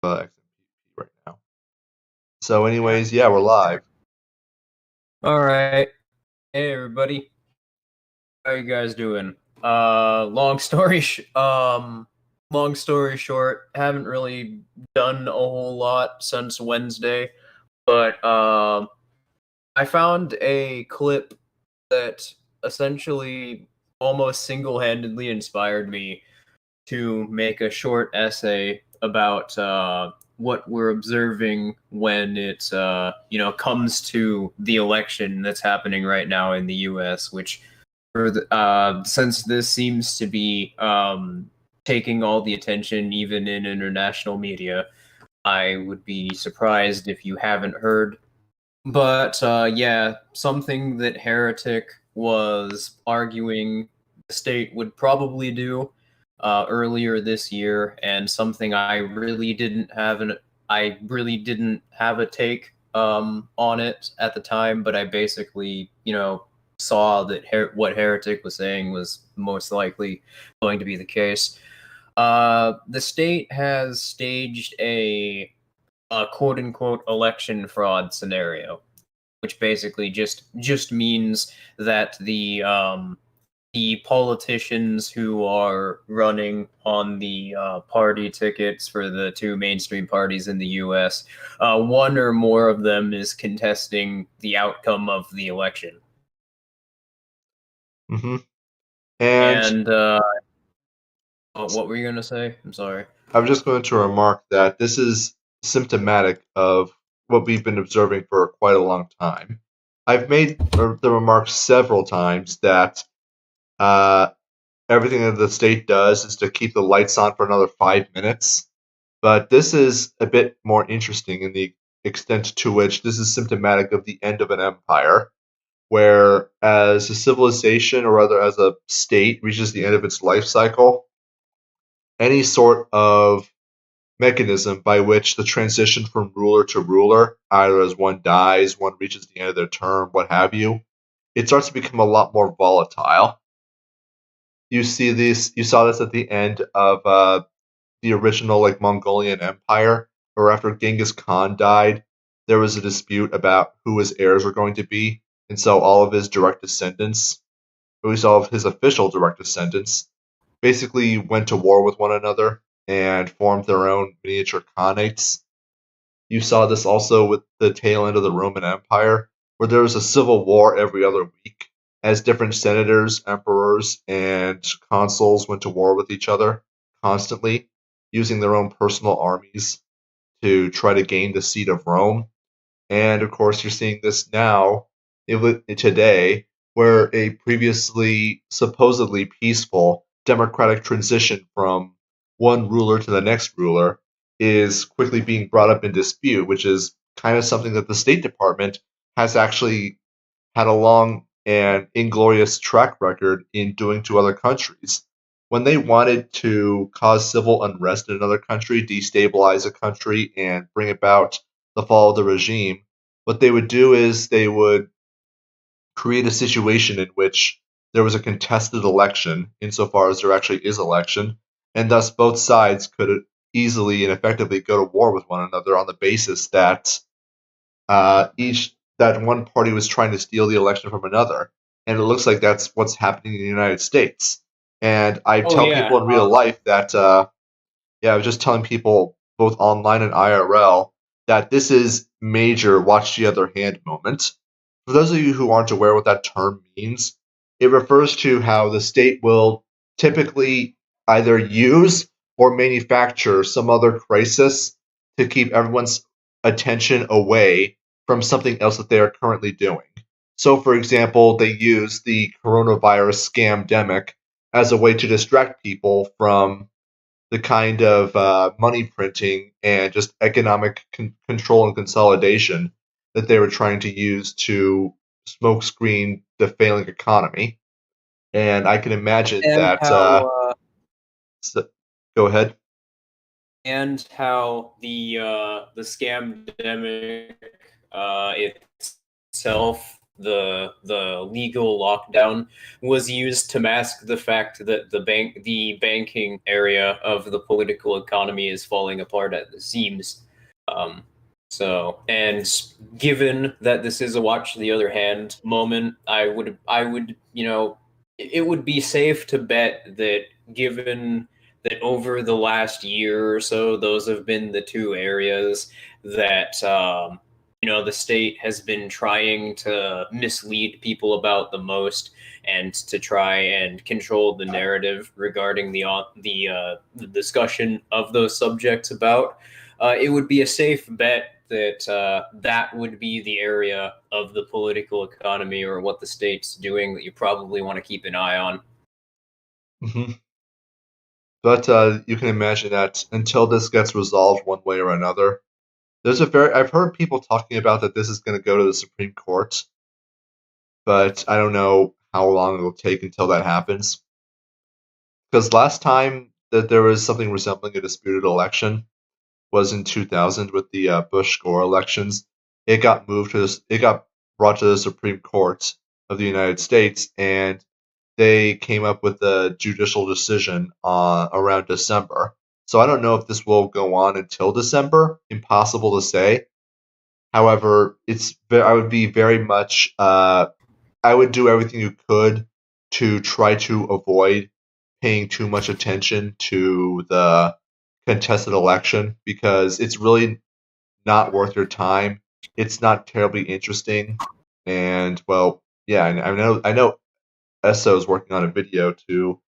XMPP right now. So, anyways, yeah, we're live. All right. Hey everybody. How you guys doing? Long story short, haven't really done a whole lot since Wednesday, but I found a clip that essentially almost single-handedly inspired me to make a short essay about what we're observing when it comes to the election that's happening right now in the U.S. Which, since this seems to be taking all the attention, even in international media, I would be surprised if you haven't heard. But yeah, something that Heretic was arguing the state would probably do earlier this year, and something I really didn't have a take on it at the time, but I basically saw that what Heretic was saying was most likely going to be the case. The state has staged a quote unquote election fraud scenario, which basically just means that the politicians who are running on the party tickets for the two mainstream parties in the U.S., one or more of them is contesting the outcome of the election. hmm And And what were you gonna say? I'm sorry. I'm just going to remark that this is symptomatic of what we've been observing for quite a long time. I've made the remark several times that uh, everything that the state does is to keep the lights on for another 5 minutes. But this is a bit more interesting in the extent to which this is symptomatic of the end of an empire, where as a civilization, or rather as a state, reaches the end of its life cycle, any sort of mechanism by which the transition from ruler to ruler, either as one dies, one reaches the end of their term, what have you, it starts to become a lot more volatile. You saw this at the end of the original like Mongolian Empire, where after Genghis Khan died, there was a dispute about who his heirs were going to be, and so all of his direct descendants, at least all of his official direct descendants, basically went to war with one another and formed their own miniature khanates. You saw this also with the tail end of the Roman Empire, where there was a civil war every other week, as different senators, emperors, and consuls went to war with each other constantly, using their own personal armies to try to gain the seat of Rome. And of course, you're seeing this now, today, where a previously supposedly peaceful democratic transition from one ruler to the next ruler is quickly being brought up in dispute, which is kind of something that the State Department has actually had a long and inglorious track record in doing to other countries. When they wanted to cause civil unrest in another country, destabilize a country, and bring about the fall of the regime, what they would do is they would create a situation in which there was a contested election, insofar as there actually is election, and thus both sides could easily and effectively go to war with one another on the basis that each that one party was trying to steal the election from another, and it looks like that's what's happening in the United States. And I Oh tell people yeah. in real life that, yeah, I was just telling people both online and IRL that this is major watch the other hand moment. For those of you who aren't aware what that term means, it refers to how the state will typically either use or manufacture some other crisis to keep everyone's attention away from something else that they are currently doing. So, for example, they use the coronavirus scamdemic as a way to distract people from the kind of money printing and just economic control and consolidation that they were trying to use to smokescreen the failing economy. And I can imagine And that. how So, go ahead. the scamdemic itself the legal lockdown was used to mask the fact that the banking area of the political economy is falling apart at the seams. Um, and given that this is a watch the other hand moment, I would it would be safe to bet that given that over the last year or so, those have been the two areas that the state has been trying to mislead people about the most, and to try and control the narrative regarding the discussion of those subjects about. It would be a safe bet that that would be the area of the political economy or what the state's doing that you probably want to keep an eye on. Hmm. But you can imagine that until this gets resolved one way or another, I've heard people talking about that this is going to go to the Supreme Court, but I don't know how long it'll take until that happens. Because last time that there was something resembling a disputed election was in 2000 with the Bush-Gore elections. It got brought to the Supreme Court of the United States, and they came up with a judicial decision around December. So I don't know if this will go on until December. Impossible to say. However, I would be very much I would do everything you could to try to avoid paying too much attention to the contested election because it's really not worth your time. It's not terribly interesting, and well, yeah, I know Esso is working on a video to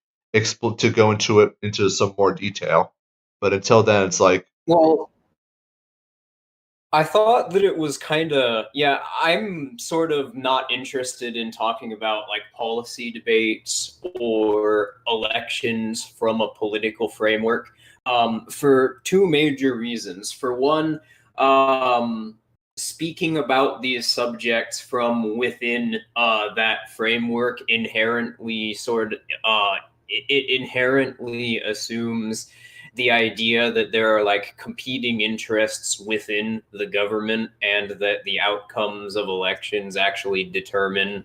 go into some more detail, but until then, it's like, Well, I thought that it was kind of, yeah, I'm sort of not interested in talking about like policy debates or elections from a political framework, for two major reasons. For one, speaking about these subjects from within that framework inherently it inherently assumes the idea that there are like competing interests within the government, and that the outcomes of elections actually determine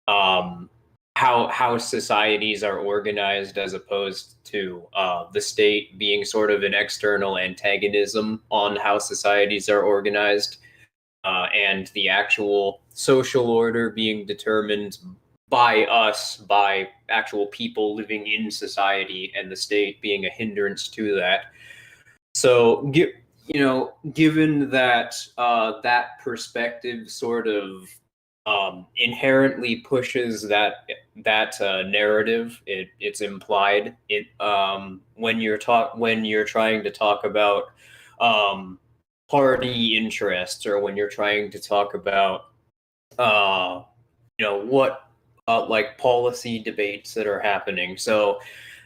um, how societies are organized, as opposed to the state being sort of an external antagonism on how societies are organized, and the actual social order being determined by us, by actual people living in society, and the state being a hindrance to that. So, given that that perspective sort of inherently pushes that narrative, it's implied when you're trying to talk about um, party interests, or when you're trying to talk about uh, what like policy debates that are happening. So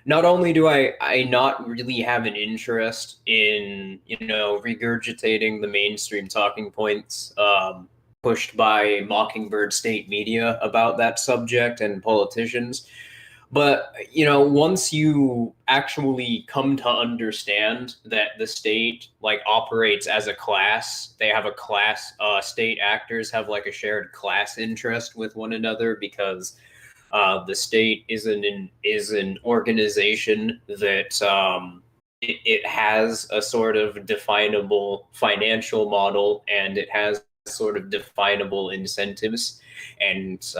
not only do I not really have an interest in regurgitating the mainstream talking points pushed by Mockingbird state media about that subject and politicians, but once you actually come to understand that the state like operates as a class, they have a class. State actors have like a shared class interest with one another, because the state is an organization that it has a sort of definable financial model, and it has sort of definable incentives, and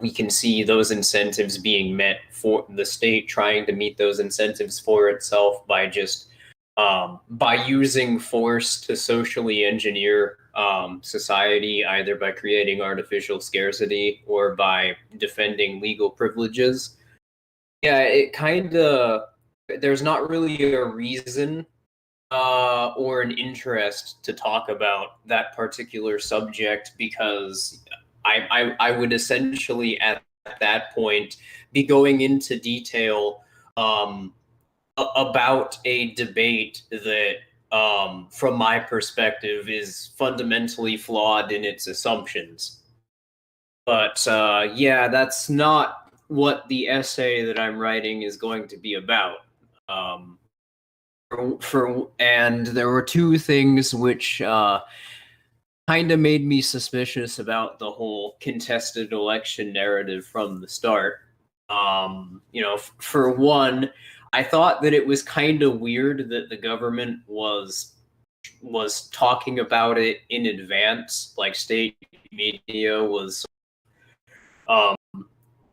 we can see those incentives being met, for the state trying to meet those incentives for itself by just by using force to socially engineer society, either by creating artificial scarcity or by defending legal privileges. Yeah, it kind of, there's not really a reason or an interest to talk about that particular subject, because I would essentially at that point be going into detail um, about a debate that, from my perspective, is fundamentally flawed in its assumptions. But yeah, that's not what the essay that I'm writing is going to be about. Um, and there were two things which kind of made me suspicious about the whole contested election narrative from the start. For one, I thought that it was kind of weird that the government was talking about it in advance. Like state media was, um,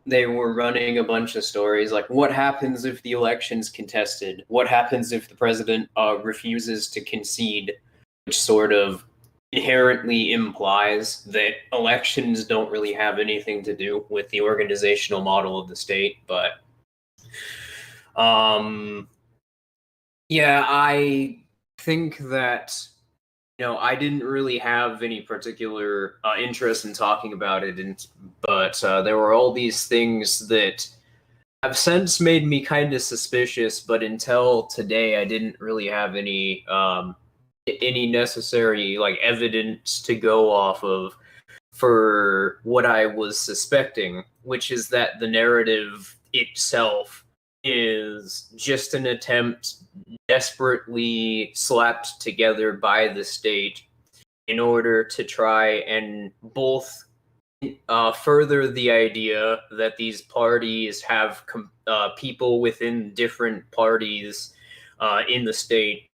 they were running a bunch of stories like, what happens if the election's contested? What happens if the president refuses to concede? Which sort of inherently implies that elections don't really have anything to do with the organizational model of the state. But yeah, I think that I didn't really have any particular interest in talking about it, but there were all these things that have since made me kind of suspicious. But until today, I didn't really have any necessary like evidence to go off of for what I was suspecting, which is that the narrative itself is just an attempt desperately slapped together by the state in order to try and both further the idea that these parties have people within different parties in the state,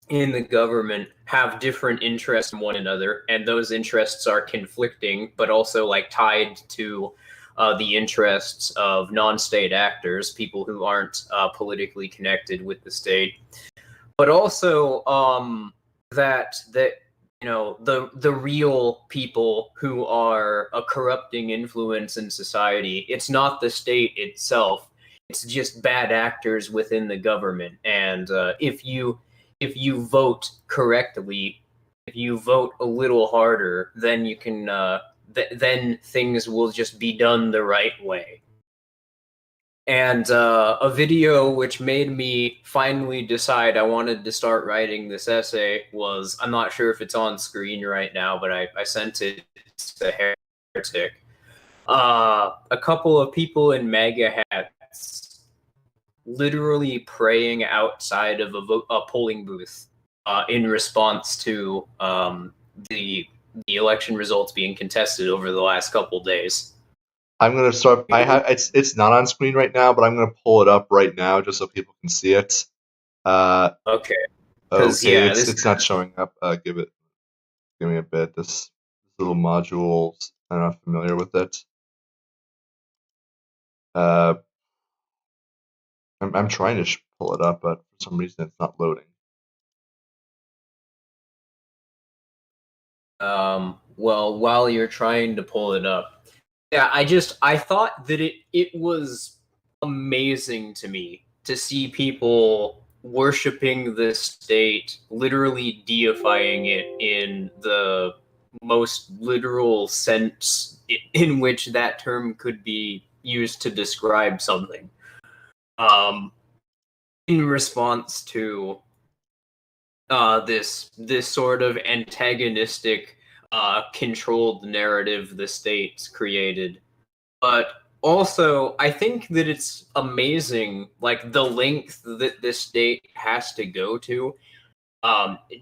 in the government, have different interests in one another, and those interests are conflicting, but also like tied to the interests of non-state actors, people who aren't politically connected with the state, but also that the real people who are a corrupting influence in society, it's not the state itself, it's just bad actors within the government. And if you vote correctly, if you vote a little harder, then you can then things will just be done the right way. And a video which made me finally decide I wanted to start writing this essay was, I'm not sure if it's on screen right now, but I sent it to Heretic. A couple of people in MAGA hats literally praying outside of a polling booth in response to the election results being contested over the last couple days. I'm gonna start. It's not on screen right now, but I'm gonna pull it up right now just so people can see it. Okay. Okay, it's not showing up. Give me a bit. This little module, I'm not familiar with it. I'm trying to pull it up, but for some reason it's not loading. Well, while you're trying to pull it up, yeah, I thought that it was amazing to me to see people worshiping the state, literally deifying it in the most literal sense in which that term could be used to describe something. In response to this sort of antagonistic, controlled narrative the state's created. But also, I think that it's amazing, like the length that the state has to go to,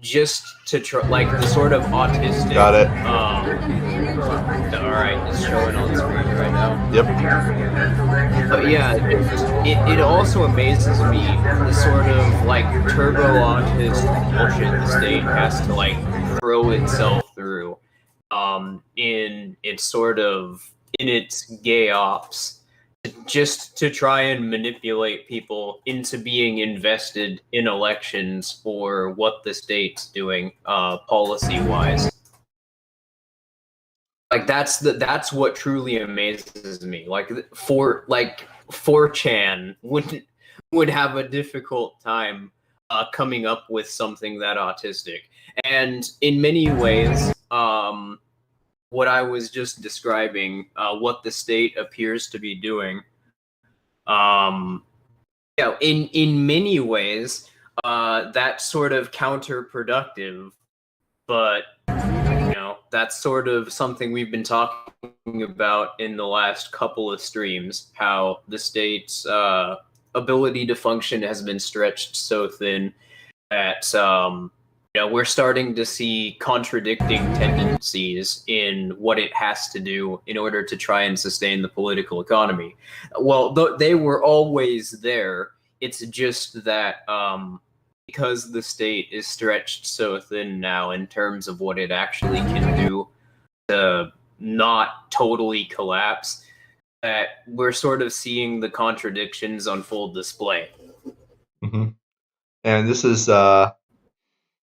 just to try, like the sort of autistic. Got it. All right, it's showing on screen right now. Yep. But yeah, it also amazes me the sort of like turbo autist bullshit the state has to like throw itself through, in its gay ops, just to try and manipulate people into being invested in elections or what the state's doing policy-wise. Like that's what truly amazes me. Like 4chan would have a difficult time coming up with something that autistic. And in many ways, what I was just describing, what the state appears to be doing, in many ways, that's sort of counterproductive, but that's sort of something we've been talking about in the last couple of streams, how the state's ability to function has been stretched so thin that we're starting to see contradicting tendencies in what it has to do in order to try and sustain the political economy. Well, they were always there. It's just that because the state is stretched so thin now in terms of what it actually can do to not totally collapse, that we're sort of seeing the contradictions on full display. Mm-hmm. And this is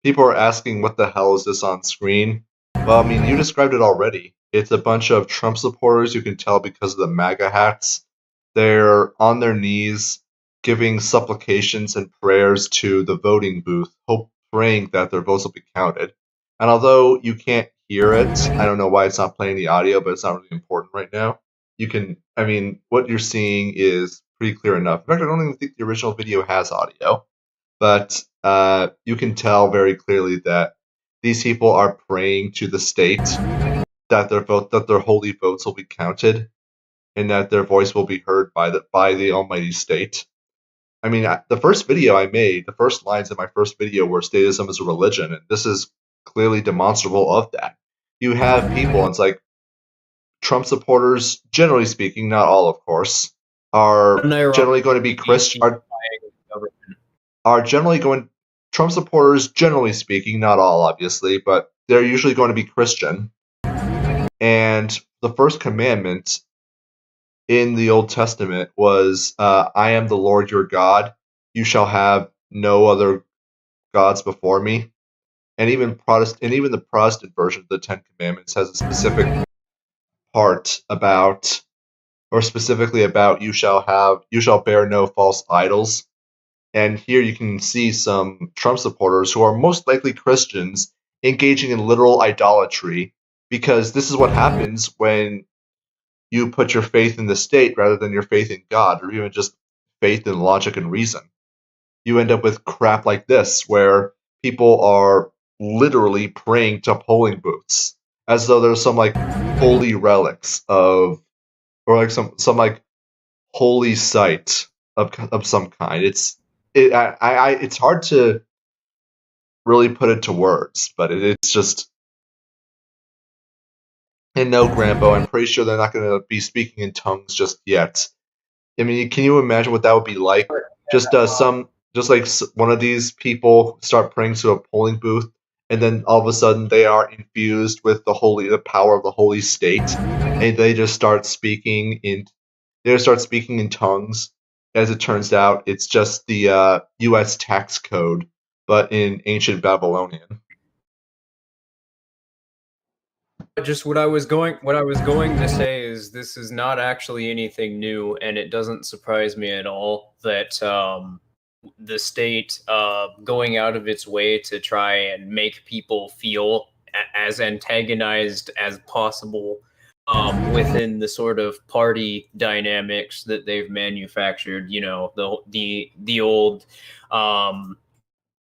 people are asking what the hell is this on screen? Well, I mean, you described it already. It's a bunch of Trump supporters, you can tell because of the MAGA hats. They're on their knees giving supplications and prayers to the voting booth, praying that their votes will be counted. And although you can't hear it, I don't know why it's not playing the audio, but it's not really important right now. I mean, what you're seeing is pretty clear enough. In fact, I don't even think the original video has audio. But you can tell very clearly that these people are praying to the state that their holy votes will be counted, and that their voice will be heard by the almighty state. I mean, the first video I made, the first lines of my first video were statism is a religion, and this is clearly demonstrable of that. You have people, and it's like Trump supporters, generally speaking, not all, of course, are generally going to be Christian. Are generally going Trump supporters, generally speaking, not all obviously, but they're usually going to be Christian. And the first commandment in the Old Testament was, "I am the Lord your God. You shall have no other gods before me." And even the Protestant version of the Ten Commandments has a specific part about, or specifically about, you shall bear no false idols. And here you can see some Trump supporters who are most likely Christians engaging in literal idolatry, because this is what happens when you put your faith in the state rather than your faith in God, or even just faith in logic and reason. You end up with crap like this, where people are literally praying to polling booths as though there's some like holy relics of, or like some like holy site of some kind. It's hard to really put it to words, but it's just. And no, Grambo, I'm pretty sure they're not going to be speaking in tongues just yet. I mean, can you imagine what that would be like? Just one of these people start praying to a polling booth, and then all of a sudden they are infused with the power of the Holy State, and they just start speaking in tongues. As it turns out, it's just the U.S. tax code, but in ancient Babylonian. Just what I was going to say is this is not actually anything new, and it doesn't surprise me at all that the state going out of its way to try and make people feel as antagonized as possible within the sort of party dynamics that they've manufactured. The old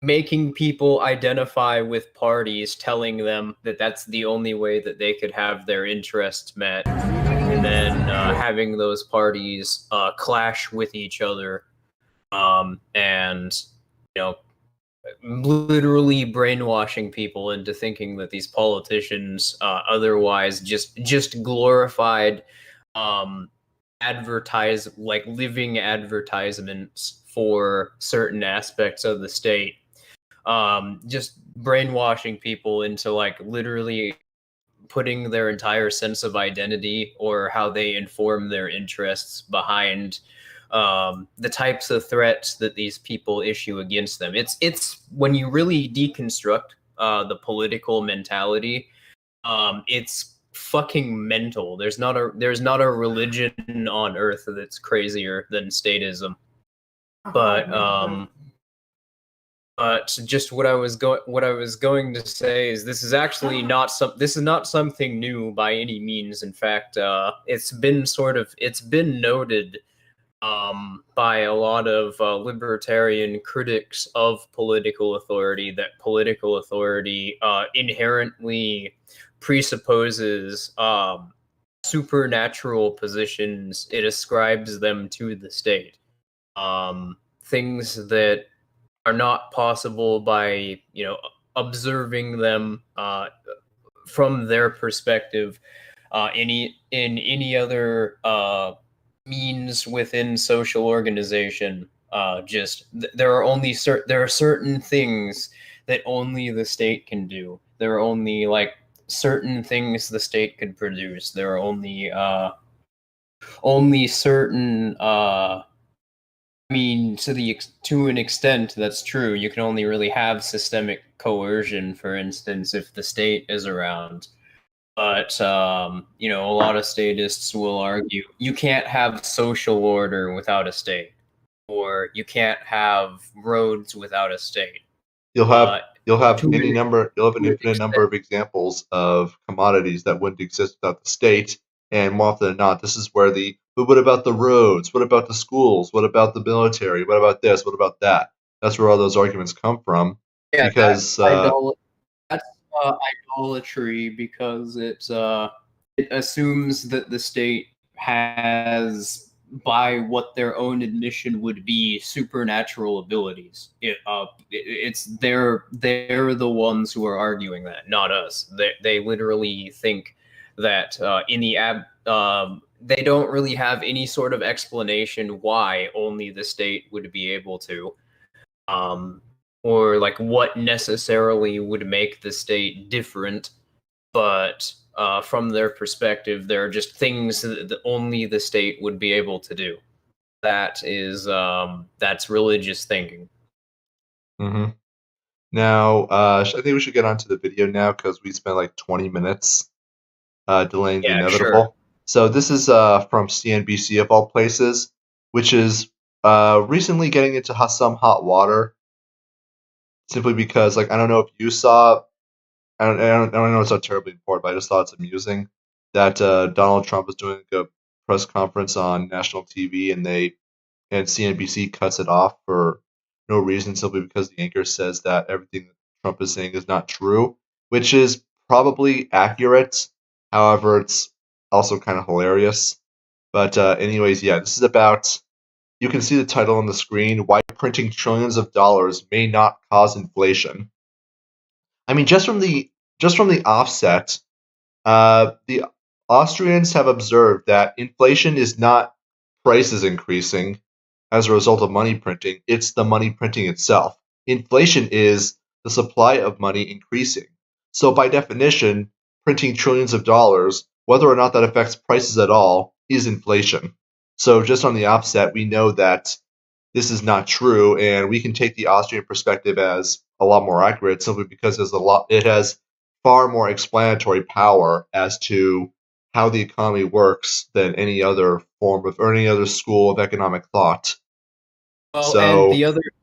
making people identify with parties, telling them that that's the only way that they could have their interests met, and then having those parties clash with each other, and literally brainwashing people into thinking that these politicians otherwise just glorified living advertisements for certain aspects of the state. Just brainwashing people into literally putting their entire sense of identity or how they inform their interests behind the types of threats that these people issue against them. It's when you really deconstruct the political mentality, it's fucking mental. There's not a religion on earth that's crazier than statism. But just what I was going to say is this is actually not something new by any means. In fact, it's been noted by a lot of libertarian critics of political authority that political authority inherently presupposes supernatural positions. It ascribes them to the state. Things that are not possible by observing them from their perspective. In any other means within social organization, there are only there are certain things that only the state can do. There are only like certain things the state could produce. There are only certain I mean, to an extent, that's true. You can only really have systemic coercion, for instance, if the state is around. But you know, a lot of statists will argue you can't have social order without a state, or you can't have roads without a state. You'll have But you'll have to any an, number you'll have an to an infinite extent, number of examples of commodities that wouldn't exist without the state. And more often than not, this is where but what about the roads? What about the schools? What about the military? What about this? What about that? That's where all those arguments come from. yeah, Because that's idolatry because it assumes that the state has, by what their own admission would be, supernatural abilities. It's they're the ones who are arguing that, not us. They literally think that they don't really have any sort of explanation why only the state would be able to. Um, or like what necessarily would make the state different, but from their perspective, there are just things that only the state would be able to do. That's religious thinking. mhm. Now, I think we should get onto the video now because we spent like 20 minutes delaying the Yeah, sure. inevitable. So this is from CNBC of all places, which is recently getting into some hot water simply because, like, I don't know if you saw, I don't know it's not terribly important, but I just thought it's amusing that Donald Trump is doing a press conference on national TV and CNBC cuts it off for no reason, simply because the anchor says that everything that Trump is saying is not true, which is probably accurate. However, it's also kind of hilarious. But anyways, yeah, this is about. You can see the title on the screen: Why printing trillions of dollars may not cause inflation. I mean, just from the offset, the Austrians have observed that inflation is not prices increasing as a result of money printing, it's the money printing itself. Inflation is the supply of money increasing. So, by definition, printing trillions of dollars, whether or not that affects prices at all, is inflation. So, just on the offset, we know that this is not true, and we can take the Austrian perspective as a lot more accurate simply because it has far more explanatory power as to how the economy works than any other form of or any other school of economic thought. Well, and So,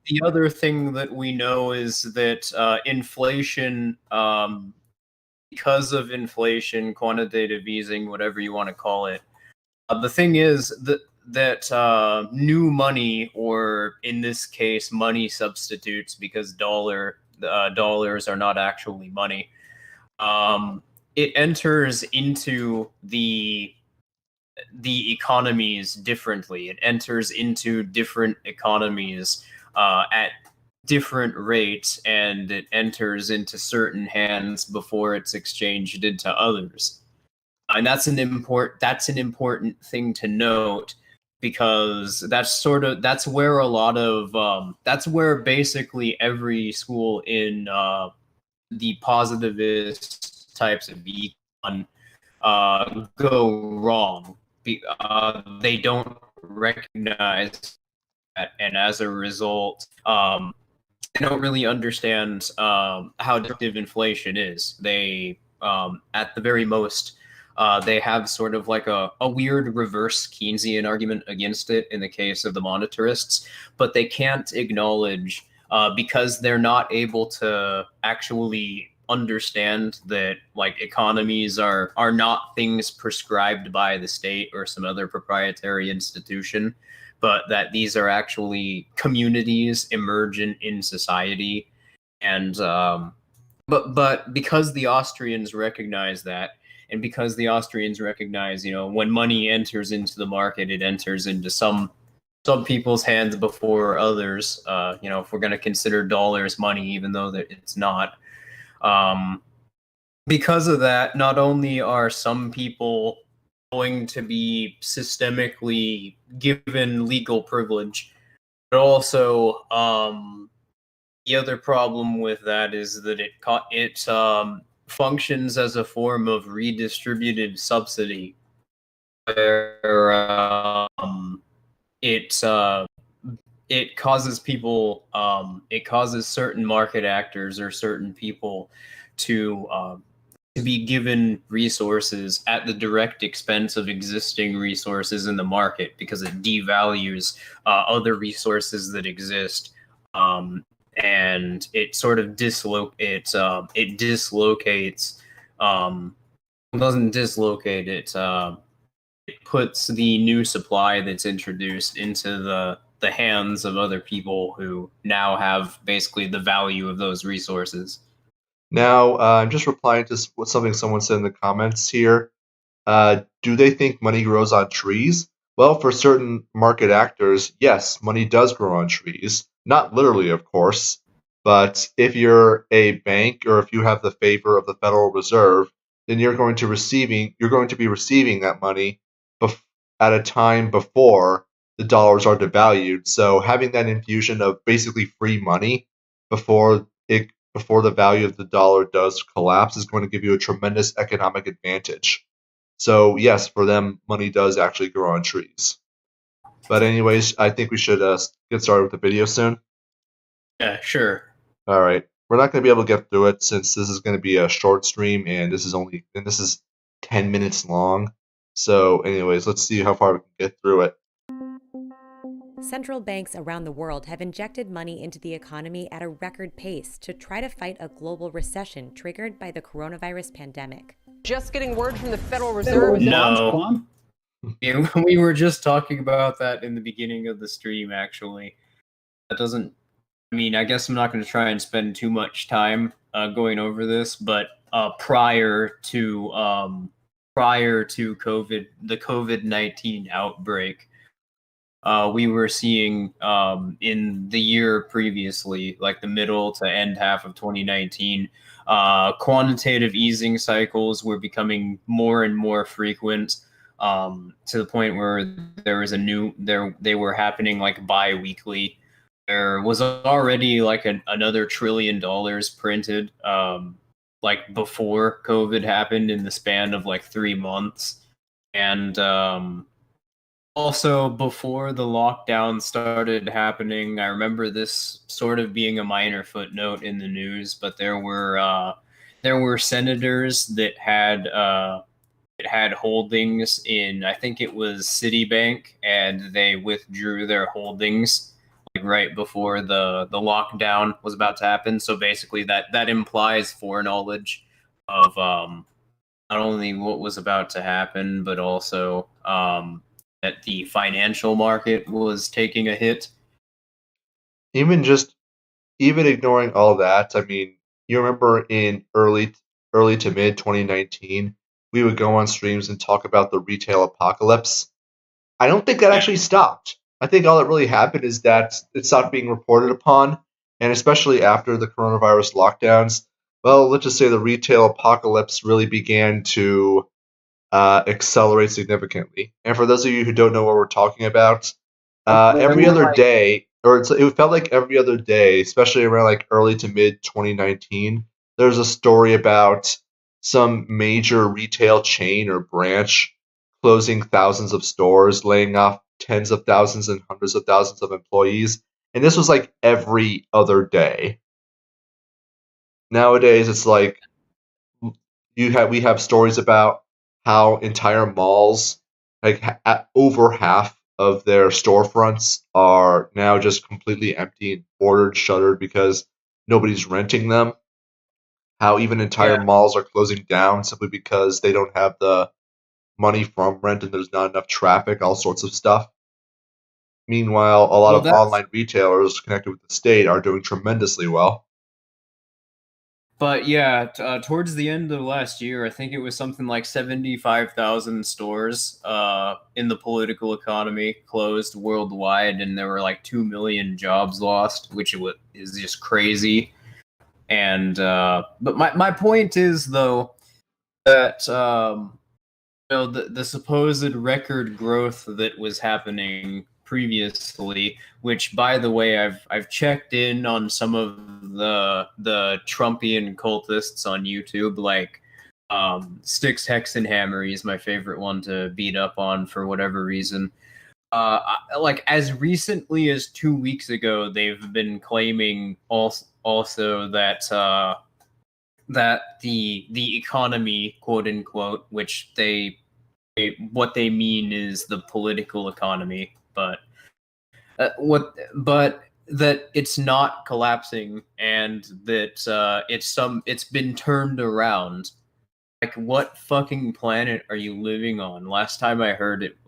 the other thing that we know is that inflation, because of inflation, quantitative easing, whatever you want to call it, the thing is that new money, or in this case, money substitutes, because dollars are not actually money. Um, it enters into the economies differently. It enters into different economies at different rates, and it enters into certain hands before it's exchanged into others. And that's an important thing to note, because that's where a lot of that's where basically every school in the positivist types of econ go wrong. They don't recognize that, and as a result, they don't really understand how destructive inflation is. They, at the very most, they have sort of like a weird reverse Keynesian argument against it in the case of the monetarists, but they can't acknowledge, because they're not able to actually understand that like economies are not things prescribed by the state or some other proprietary institution, but that these are actually communities emergent in society. And but because the Austrians recognize that, and because the Austrians recognize, you know, when money enters into the market, it enters into some people's hands before others. You know, if we're going to consider dollars money, even though that it's not, Because of that, not only are some people going to be systemically given legal privilege, but also the other problem with that is that it functions as a form of redistributed subsidy, where it causes people, it causes certain market actors or certain people to be given resources at the direct expense of existing resources in the market, because it devalues other resources that exist, and it sort of dislocates. It dislocates. It doesn't dislocate it. It puts the new supply that's introduced into the hands of other people who now have basically the value of those resources. Now, I'm just replying to something someone said in the comments here. Do they think money grows on trees? Well, for certain market actors, yes, money does grow on trees. Not literally, of course, but if you're a bank or if you have the favor of the Federal Reserve, then you're going to be receiving that money at a time before the dollars are devalued. So having that infusion of basically free money before the value of the dollar does collapse is going to give you a tremendous economic advantage. So yes, for them, money does actually grow on trees. But anyways, I think we should get started with the video soon. Yeah, sure. All right, we're not going to be able to get through it since this is going to be a short stream, and this is 10 minutes long. So anyways, let's see how far we can get through it. Central banks around the world have injected money into the economy at a record pace to try to fight a global recession triggered by the coronavirus pandemic. Just getting word from the Federal Reserve. No. Yeah, we were just talking about that in the beginning of the stream, actually. That doesn't... I mean, I guess I'm not going to try and spend too much time going over this, but prior to COVID, the COVID-19 outbreak, we were seeing in the year previously, like the middle to end half of 2019, quantitative easing cycles were becoming more and more frequent, to the point where there was they were happening like bi-weekly. There was already like another $1 trillion printed like before COVID happened, in the span of like 3 months. And also, before the lockdown started happening, I remember this sort of being a minor footnote in the news, but there were senators that had holdings in, I think it was Citibank, and they withdrew their holdings like right before the lockdown was about to happen. So basically, that implies foreknowledge of not only what was about to happen, but also that the financial market was taking a hit. Even ignoring all that, I mean, you remember in early to mid 2019, we would go on streams and talk about the retail apocalypse. I don't think that actually stopped. I think all that really happened is that it stopped being reported upon, and especially after the coronavirus lockdowns, well, let's just say the retail apocalypse really began to accelerate significantly. And for those of you who don't know what we're talking about, every other day, or it felt like every other day, especially around like early to mid 2019, there's a story about some major retail chain or branch closing thousands of stores, laying off tens of thousands and hundreds of thousands of employees. And this was like every other day. Nowadays, it's like we have stories about how entire malls, like over half of their storefronts, are now just completely empty and boarded, shuttered because nobody's renting them. How even entire malls are closing down simply because they don't have the money from rent and there's not enough traffic, all sorts of stuff. Meanwhile, a lot of online retailers connected with the state are doing tremendously well. But yeah, towards the end of last year, I think it was something like 75,000 stores in the political economy closed worldwide, and there were like 2 million jobs lost, which is just crazy. And but my point is though that the supposed record growth that was happening previously, which by the way I've checked in on some of the Trumpian cultists on YouTube, like Styx Hexenhammer. He's my favorite one to beat up on for whatever reason. Like as recently as 2 weeks ago, they've been claiming also that that the economy, quote unquote, which what they mean is the political economy, but that it's not collapsing and that it's been turned around. Like, what fucking planet are you living on? Last time I heard it,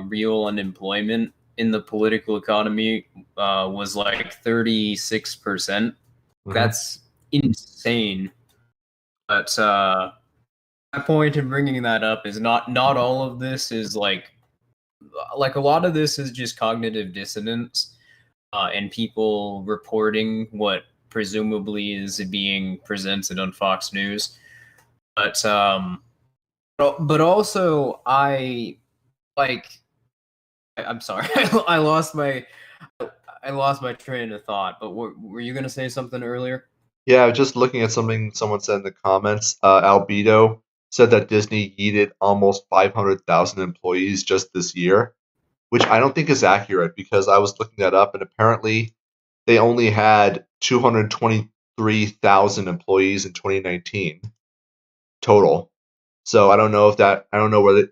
real unemployment in the political economy was like 36%. That's insane. But my point in bringing that up is not all of this is like a lot of this is just cognitive dissonance and people reporting what presumably is being presented on Fox News. But also I'm sorry, I lost my train of thought. But were you gonna say something earlier? Yeah, just looking at something someone said in the comments. Albedo said that Disney yeeted almost 500,000 employees just this year, which I don't think is accurate because I was looking that up and apparently they only had 223,000 employees in 2019 total. So I don't know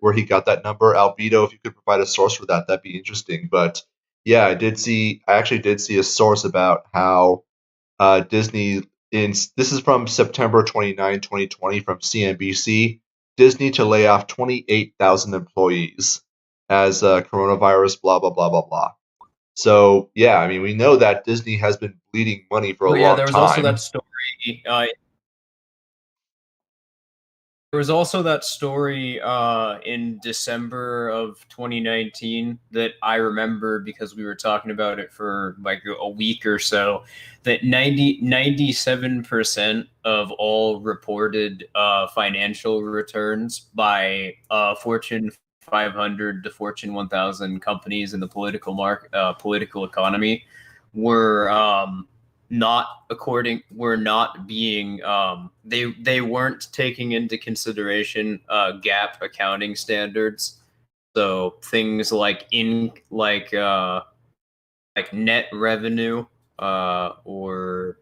where he got that number. Albedo, if you could provide a source for that, that'd be interesting. But yeah, I actually did see a source about how Disney this is from September 29, 2020 from CNBC. Disney to lay off 28,000 employees as coronavirus blah blah blah blah blah. So yeah, I mean we know that Disney has been bleeding money for a long time. There was also that story. There was also that story in December of 2019 that I remember because we were talking about it for like a week or so, that 97% of all reported financial returns by Fortune 500 to Fortune 1000 companies in the political economy were not being they weren't taking into consideration GAAP accounting standards. So things like net revenue or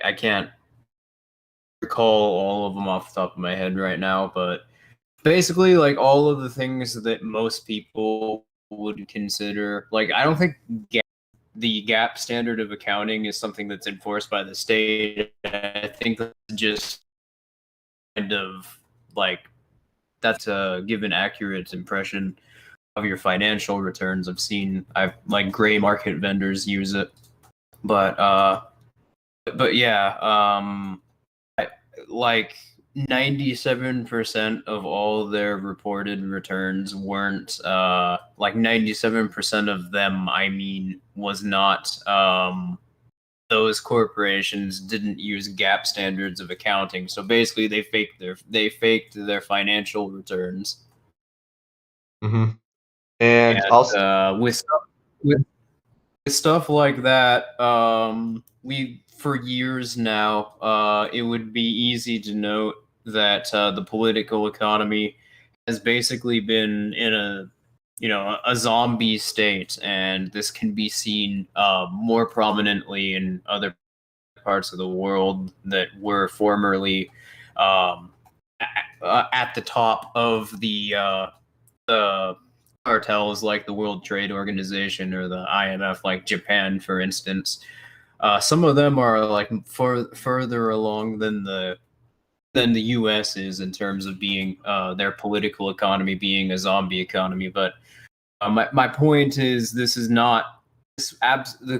I can't recall all of them off the top of my head right now, but basically like all of the things that most people would consider, like I don't think the GAAP standard of accounting is something that's enforced by the state. I think that's just kind of like that's to give an accurate impression of your financial returns. I've like gray market vendors use it, but yeah, like 97% of all their reported returns weren't like 97% of them, I mean, was not those corporations didn't use GAAP standards of accounting. So basically they faked their financial returns. Mm-hmm. And also with stuff like that, we for years now, it would be easy to note that the political economy has basically been in a zombie state, and this can be seen more prominently in other parts of the world that were formerly at the top of the cartels, like the World Trade Organization or the IMF, like Japan, for instance. Some of them are like further along than the U.S. is in terms of being their political economy being a zombie economy. But my point is, the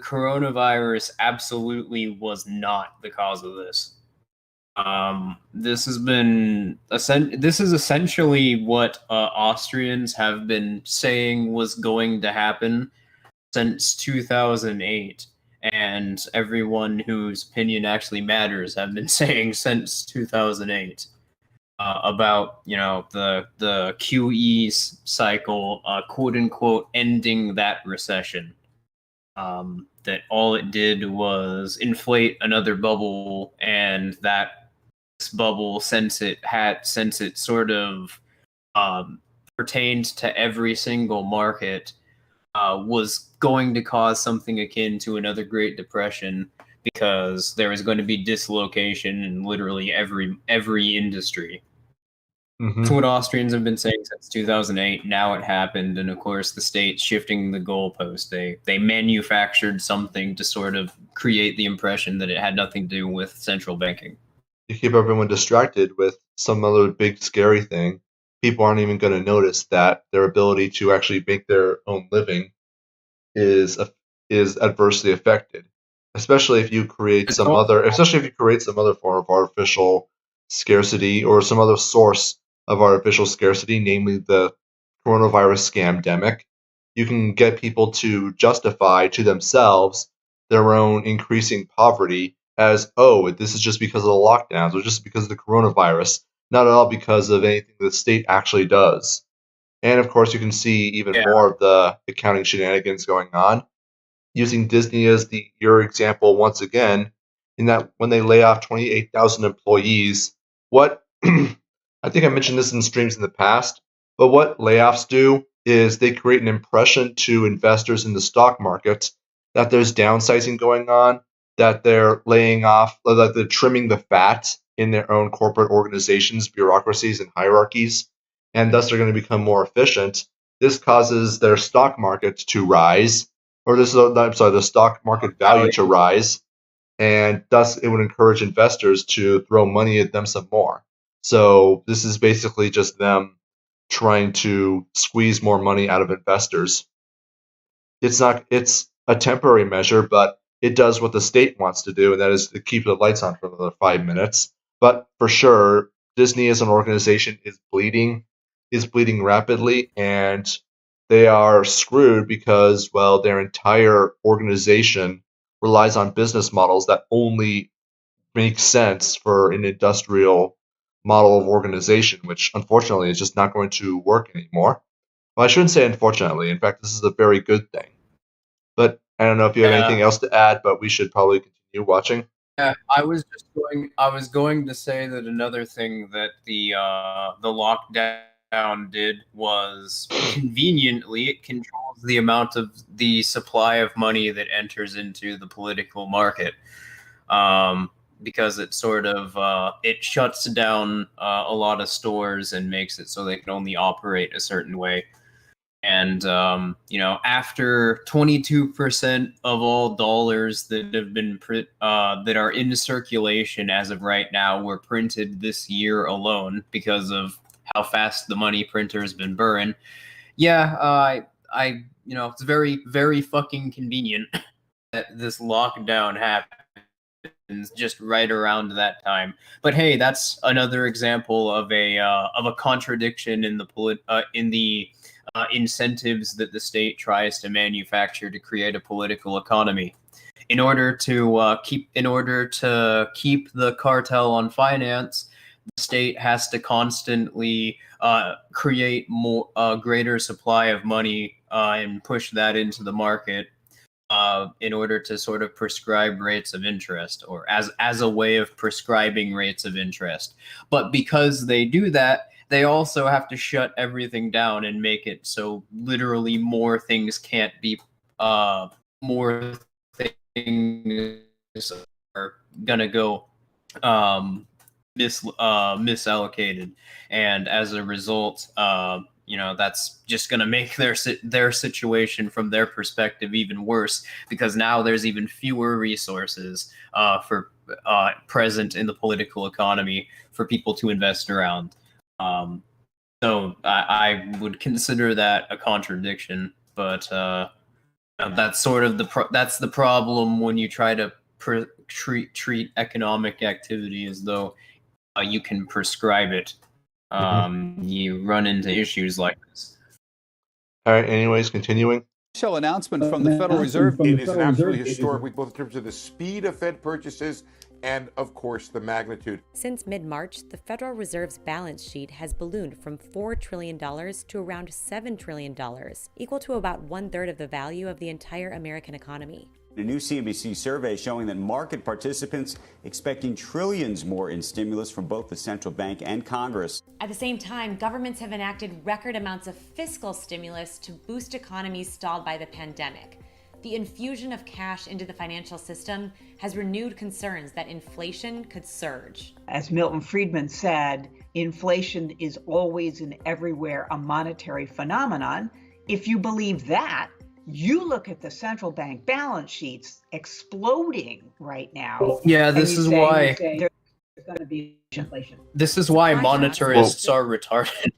coronavirus absolutely was not the cause of this. This is essentially what Austrians have been saying was going to happen since 2008. and everyone whose opinion actually matters have been saying since 2008 about the QE cycle, quote unquote, ending that recession. That all it did was inflate another bubble, and that this bubble, since it sort of pertained to every single market, was going to cause something akin to another Great Depression, because there was going to be dislocation in literally every industry. That's what Austrians have been saying since 2008. Now it happened, and of course the state's shifting the goalpost. They manufactured something to sort of create the impression that it had nothing to do with central banking. You keep everyone distracted with some other big scary thing. People aren't even going to notice that their ability to actually make their own living is adversely affected, especially if you create some other form of artificial scarcity or some other source of artificial scarcity, namely the coronavirus scamdemic. You can get people to justify to themselves their own increasing poverty as, oh, this is just because of the lockdowns or just because of the coronavirus, not at all because of anything the state actually does. And of course, you can see even more of the accounting shenanigans going on, using Disney as your example once again, in that when they lay off 28,000 employees, what I think I mentioned this in streams in the past, but what layoffs do is they create an impression to investors in the stock market that there's downsizing going on, that they're laying off, that they're trimming the fat in their own corporate organizations, bureaucracies, and hierarchies, and thus they're going to become more efficient. This causes their stock market to rise, the stock market value to rise, and thus it would encourage investors to throw money at them some more. So this is basically just them trying to squeeze more money out of investors. It's a temporary measure, but it does what the state wants to do, and that is to keep the lights on for another 5 minutes. But for sure, Disney as an organization is bleeding rapidly, and they are screwed because, well, their entire organization relies on business models that only make sense for an industrial model of organization, which unfortunately is just not going to work anymore. Well, I shouldn't say unfortunately. In fact, this is a very good thing. But I don't know if you have anything else to add, but we should probably continue watching. Yeah, I was going to say that another thing that the lockdown did was, conveniently, it controls the amount of the supply of money that enters into the political market, because it sort of it shuts down a lot of stores and makes it so they can only operate a certain way. And after 22% of all dollars that have been that are in circulation as of right now were printed this year alone, because of how fast the money printer has been burned. Yeah, it's very, very fucking convenient that this lockdown happens just right around that time. But hey, that's another example of a contradiction in the incentives that the state tries to manufacture to create a political economy. In order to keep the cartel on finance, the state has to constantly create more greater supply of money and push that into the market in order to sort of prescribe rates of interest, or as a way of prescribing rates of interest. But because they do that, they also have to shut everything down and make it so literally more things can't be more things are gonna go misallocated, and as a result, that's just going to make their situation from their perspective even worse, because now there's even fewer resources for present in the political economy for people to invest around. So I would consider that a contradiction, but that's sort of that's the problem when you try to treat economic activity as though you can prescribe it. You run into issues like this. All right. Anyways, continuing. Announcement from the Federal Reserve. It is an absolutely historic week, both in terms of the speed of Fed purchases and, of course, the magnitude. Since mid-March, the Federal Reserve's balance sheet has ballooned from $4 trillion to around $7 trillion, equal to about 1/3 of the value of the entire American economy. A new CNBC survey showing that market participants expecting trillions more in stimulus from both the central bank and Congress. At the same time, governments have enacted record amounts of fiscal stimulus to boost economies stalled by the pandemic. The infusion of cash into the financial system has renewed concerns that inflation could surge. As Milton Friedman said, inflation is always and everywhere a monetary phenomenon. If you believe that, you look at the central bank balance sheets exploding right now. Yeah, this is why there's going to be inflation. This is why monetarists are retarded.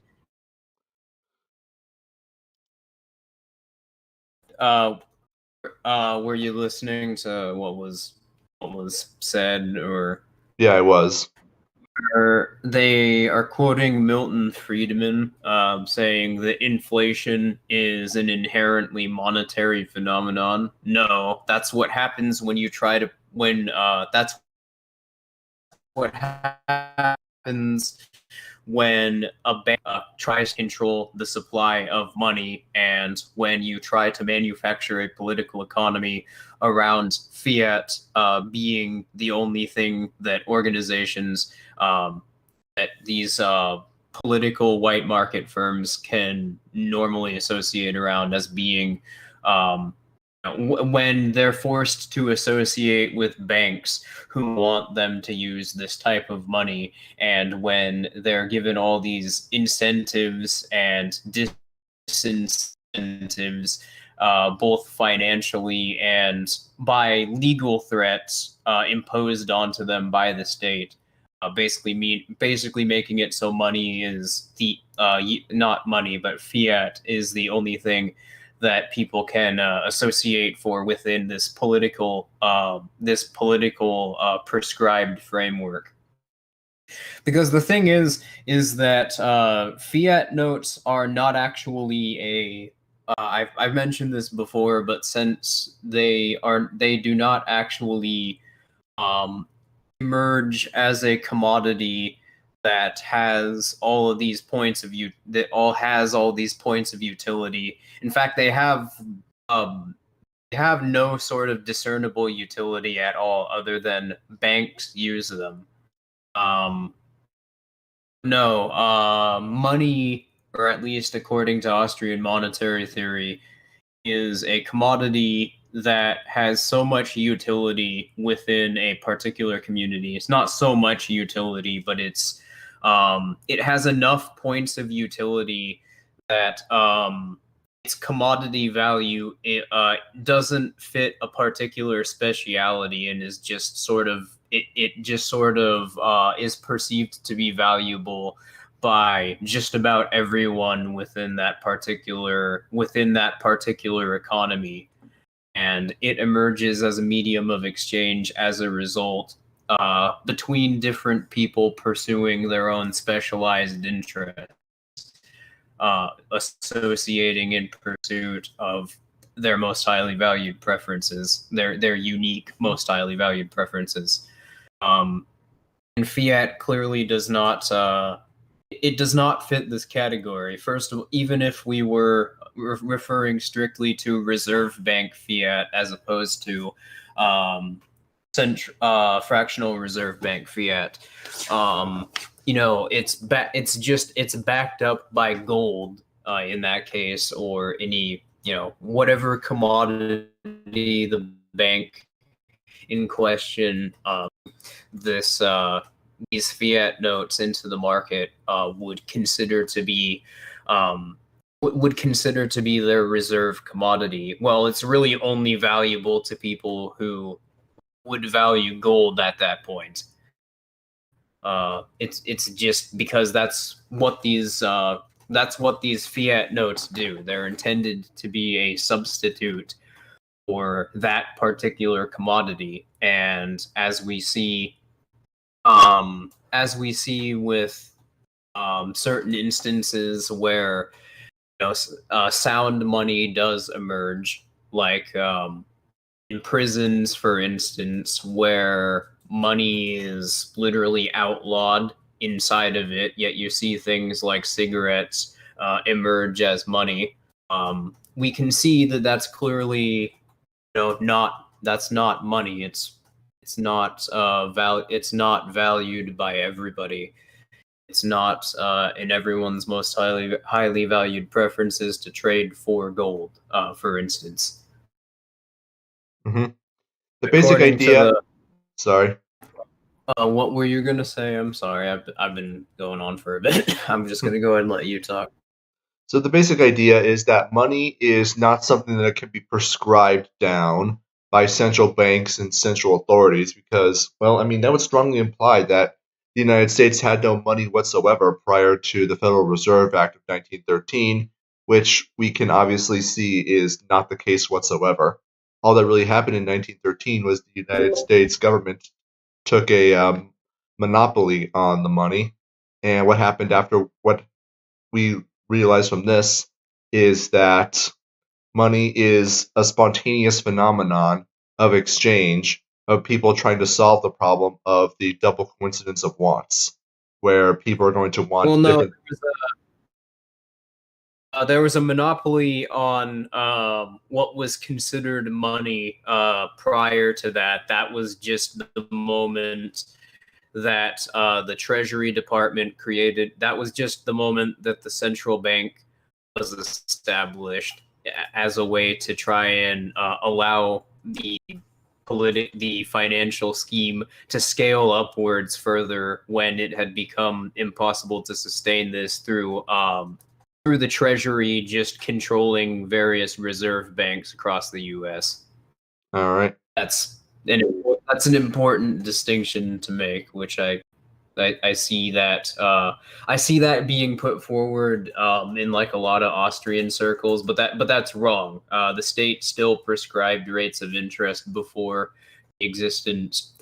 Were you listening to what was said, or? Yeah, I was. They are quoting Milton Friedman, saying that inflation is an inherently monetary phenomenon. No, that's what happens when you try to that's what happens when a bank tries to control the supply of money, and when you try to manufacture a political economy around fiat being the only thing that organizations that these political white market firms can normally associate around as being when they're forced to associate with banks who want them to use this type of money, and when they're given all these incentives and disincentives, both financially and by legal threats imposed onto them by the state, basically making it so money is the not money, but fiat is the only thing that people can associate for within this political prescribed framework. Because the thing is that fiat notes are not actually a I've mentioned this before, but since they do not actually emerge as a commodity that has all these points of utility. In fact, they have no sort of discernible utility at all, other than banks use them. Money, or at least according to Austrian monetary theory, is a commodity that has so much utility within a particular community. It's not so much utility, but it has enough points of utility that its commodity value doesn't fit a particular speciality, and is just sort of is perceived to be valuable by just about everyone within that particular economy, and it emerges as a medium of exchange as a result between different people pursuing their own specialized interests, associating in pursuit of their most highly valued preferences, their unique most highly valued preferences. And fiat clearly does not fit this category. First of all, even if we were referring strictly to reserve bank fiat as opposed to fractional reserve bank fiat, it's backed up by gold in that case, or any whatever commodity the bank in question these fiat notes into the market would consider to be their reserve commodity. Well, it's really only valuable to people who would value gold at that point. It's just because that's what these fiat notes do. They're intended to be a substitute for that particular commodity, and as we see with certain instances where sound money does emerge, like in prisons, for instance, where money is literally outlawed inside of it, yet you see things like cigarettes emerge as money. We can see that that's clearly, that's not money. It's not it's not valued by everybody. It's not in everyone's most highly valued preferences to trade for gold, for instance. hmm The basic idea. Sorry. What were you gonna say? I'm sorry, I've been going on for a bit. I'm just gonna go ahead and let you talk. So the basic idea is that money is not something that can be prescribed down by central banks and central authorities because, well, I mean, that would strongly imply that the United States had no money whatsoever prior to the Federal Reserve Act of 1913, which we can obviously see is not the case whatsoever. All that really happened in 1913 was the United States government took a monopoly on the money. And what happened after what we realize from this is that money is a spontaneous phenomenon of exchange of people trying to solve the problem of the double coincidence of wants, where people are going to want different. There was a monopoly on what was considered money prior to that. That was just the moment that the Treasury Department created. That was just the moment that the central bank was established as a way to try and allow the financial scheme to scale upwards further when it had become impossible to sustain this through the Treasury just controlling various reserve banks across the U.S. All right. That's an important distinction to make, which I see that being put forward in like a lot of Austrian circles, but that's wrong. The state still prescribed rates of interest before the existence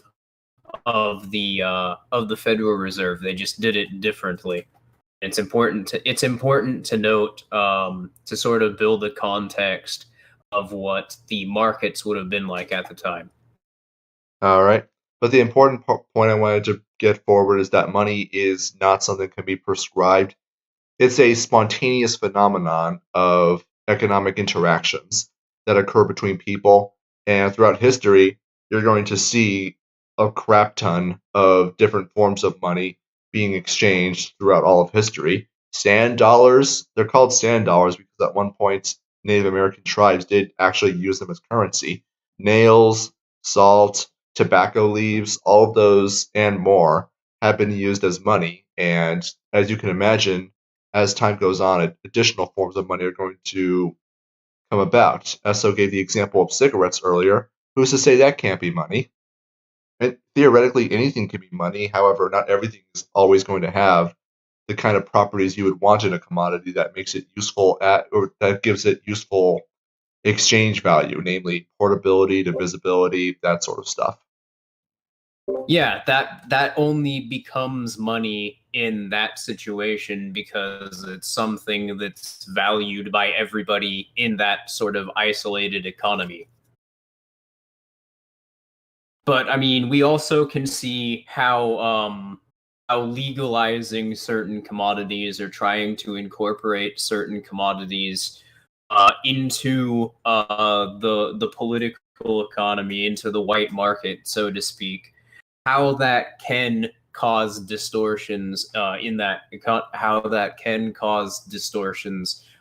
of the Federal Reserve. They just did it differently. It's important to note to sort of build a context of what the markets would have been like at the time. All right. But the important point I wanted to get forward is that money is not something that can be prescribed. It's a spontaneous phenomenon of economic interactions that occur between people. And throughout history, you're going to see a crap ton of different forms of money being exchanged throughout all of history. Sand dollars, they're called sand dollars because at one point Native American tribes did actually use them as currency. Nails, salt, tobacco leaves, all of those and more have been used as money. And as you can imagine, as time goes on, additional forms of money are going to come about. Esso gave the example of cigarettes earlier. Who's to say that can't be money? And theoretically, anything can be money. However, not everything is always going to have the kind of properties you would want in a commodity that makes it useful or that gives it useful exchange value, namely portability, divisibility, that sort of stuff. Yeah, that only becomes money in that situation because it's something that's valued by everybody in that sort of isolated economy. But I mean, we also can see how legalizing certain commodities or trying to incorporate certain commodities into the political economy, into the white market, so to speak, how that can cause distortions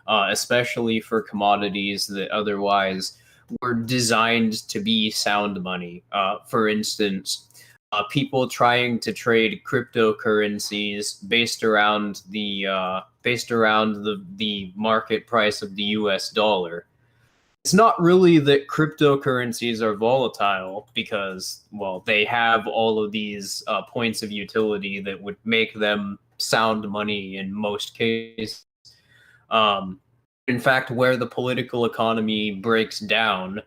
especially for commodities that otherwise were designed to be sound money. For instance, people trying to trade cryptocurrencies based around the market price of the U.S. dollar. It's not really that cryptocurrencies are volatile because, well, they have all of these points of utility that would make them sound money in most cases. In fact, where the political economy breaks down,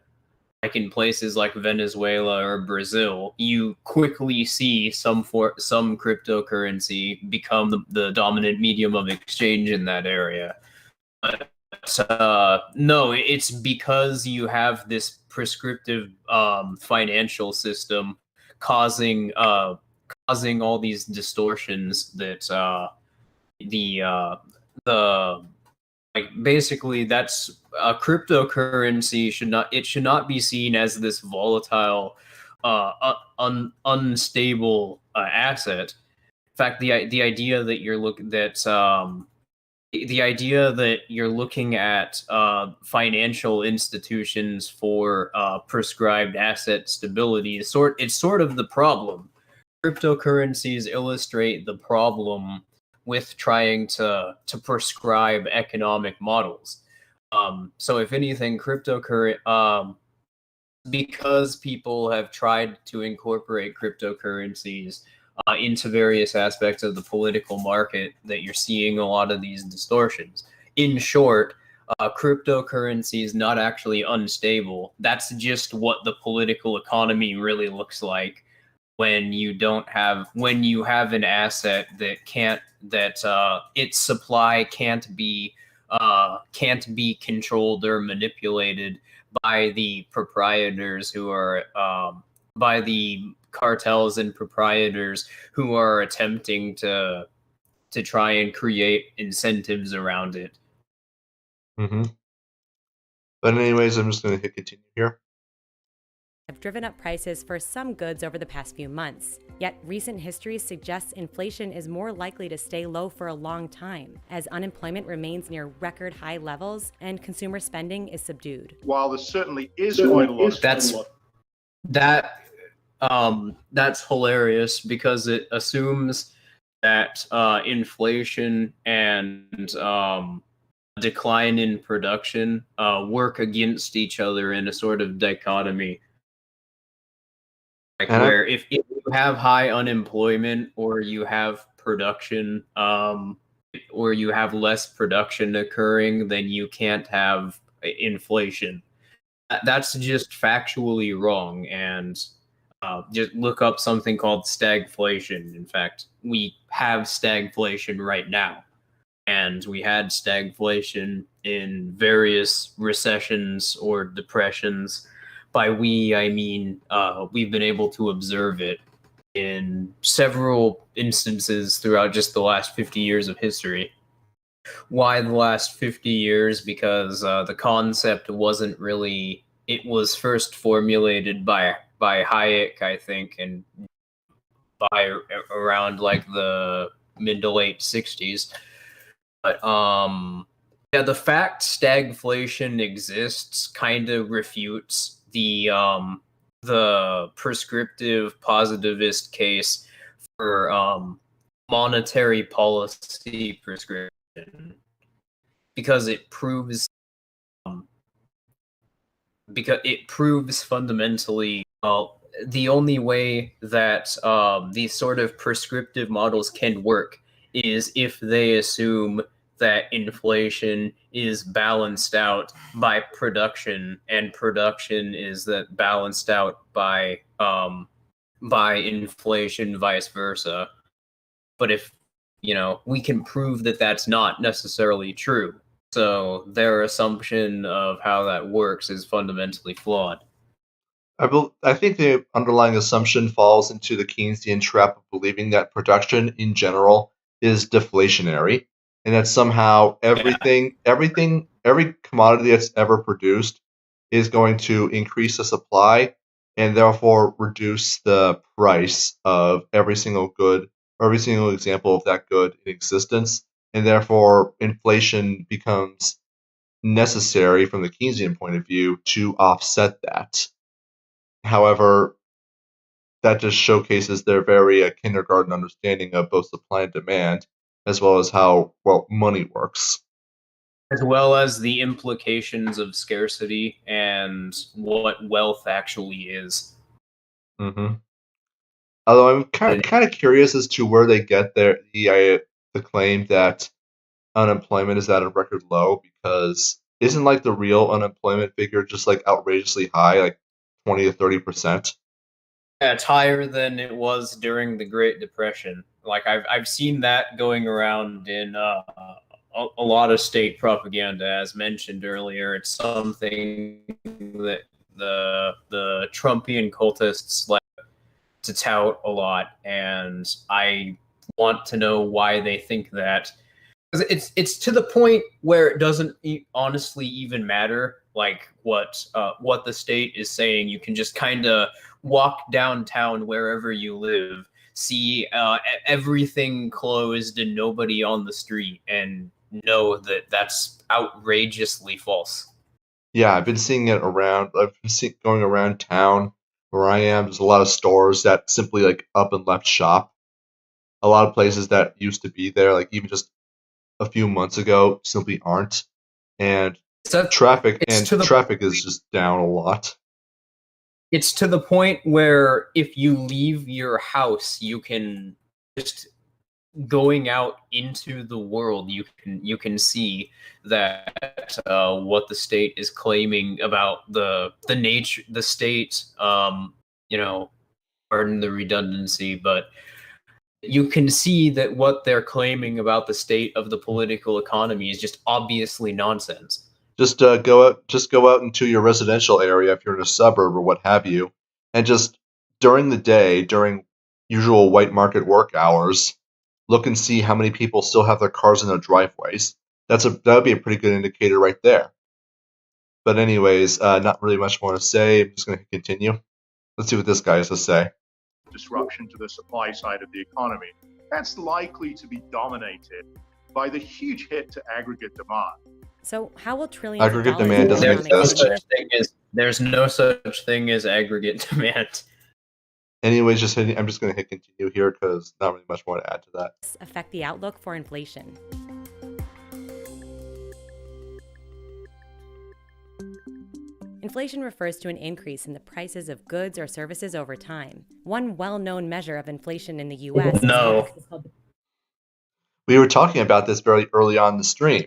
like in places like Venezuela or Brazil, you quickly see some cryptocurrency become the dominant medium of exchange in that area. But no, it's because you have this prescriptive financial system causing causing all these distortions that the like basically that's a cryptocurrency should not be seen as this volatile unstable asset. In fact, the idea that the idea that you're looking at financial institutions for prescribed asset stability is it's sort of the problem. Cryptocurrencies illustrate the problem with trying to prescribe economic models. So if anything, because people have tried to incorporate cryptocurrencies into various aspects of the political market, that you're seeing a lot of these distortions. In short, cryptocurrency is not actually unstable. That's just what the political economy really looks like when you have an asset that its supply can't be controlled or manipulated by the proprietors who are by the cartels and proprietors who are attempting to try and create incentives around it. Mm-hmm. But anyways, I'm just going to hit continue here. Have driven up prices for some goods over the past few months. Yet recent history suggests inflation is more likely to stay low for a long time, as unemployment remains near record high levels and consumer spending is subdued. While there certainly is quite a lot that's hilarious, because it assumes that inflation and decline in production work against each other in a sort of dichotomy. Like where if you have high unemployment or you have production or you have less production occurring, then you can't have inflation. That's just factually wrong. And just look up something called stagflation. In fact, we have stagflation right now. And we had stagflation in various recessions or depressions. By we, I mean we've been able to observe it in several instances throughout just the last 50 years of history. Why the last 50 years? Because the concept wasn't really... It was first formulated by Hayek, I think, and by around like the mid to late 60s. But yeah, the fact stagflation exists kind of refutes the prescriptive positivist case for monetary policy prescription, because it proves fundamentally, the only way that these sort of prescriptive models can work is if they assume that inflation is balanced out by production, and production is that balanced out by inflation, vice versa. But if we can prove that that's not necessarily true, so their assumption of how that works is fundamentally flawed. I think the underlying assumption falls into the Keynesian trap of believing that production in general is deflationary, and that somehow every commodity that's ever produced is going to increase the supply and therefore reduce the price of every single good or every single example of that good in existence, and therefore inflation becomes necessary from the Keynesian point of view to offset that. However, that just showcases their very kindergarten understanding of both supply and demand, as well as how money works, as well as the implications of scarcity and what wealth actually is. Mm-hmm. Although I'm kind of curious as to where they get the claim that unemployment is at a record low, because isn't like the real unemployment figure just like outrageously high, like 20 to 30%? Yeah, it's higher than it was during the Great Depression. Like I've seen that going around in a lot of state propaganda, as mentioned earlier. It's something that the Trumpian cultists like to tout a lot, and I want to know why they think that. It's to the point where it doesn't honestly even matter like what the state is saying. You can just kind of walk downtown wherever you live, see everything closed and nobody on the street, and know that that's outrageously false. Yeah, I've been seeing it around. I've been going around town where I am. There's a lot of stores that simply like up and left shop. A lot of places that used to be there, like even just a few months ago, simply aren't. And traffic is just down a lot. It's to the point where if you leave your house, you can just going out into the world, you can see that what the state is claiming about the nature, the state, pardon the redundancy, but you can see that what they're claiming about the state of the political economy is just obviously nonsense. Just go out into your residential area if you're in a suburb or what have you, and just during the day, during usual white market work hours, look and see how many people still have their cars in their driveways. That would be a pretty good indicator right there. But anyways, not really much more to say. I'm just going to continue. Let's see what this guy has to say. Disruption to the supply side of the economy. That's likely to be dominated by the huge hit to aggregate demand. So how will trillions aggregate of dollars demand doesn't exist. There's no such thing as aggregate demand. Anyways, I'm just going to hit continue here because not really much more to add to that. Affect the outlook for inflation? Inflation refers to an increase in the prices of goods or services over time. One well-known measure of inflation in the U.S. We were talking about this very early on in the stream,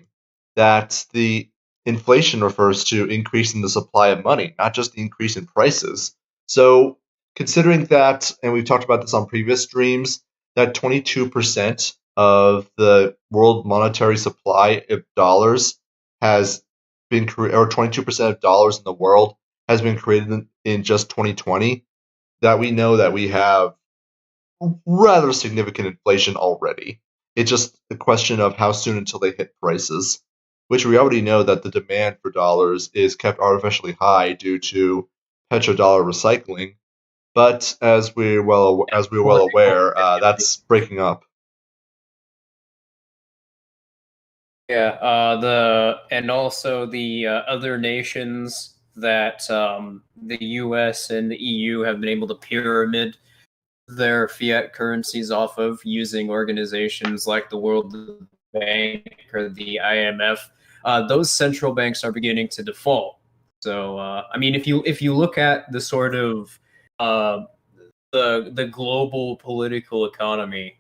that the inflation refers to increasing the supply of money, not just the increase in prices. So considering that, and we've talked about this on previous streams, that 22% of the world monetary supply of dollars has been or 22% of dollars in the world has been created in just 2020, that we know that we have rather significant inflation already. It's just a question of how soon until they hit prices, which we already know that the demand for dollars is kept artificially high due to petrodollar recycling. But as we're well aware, that's breaking up. Yeah, and also the other nations that the U.S. and the EU have been able to pyramid their fiat currencies off of using organizations like the World Bank or the IMF. Those central banks are beginning to default. So, I mean, if you look at the sort of the global political economy,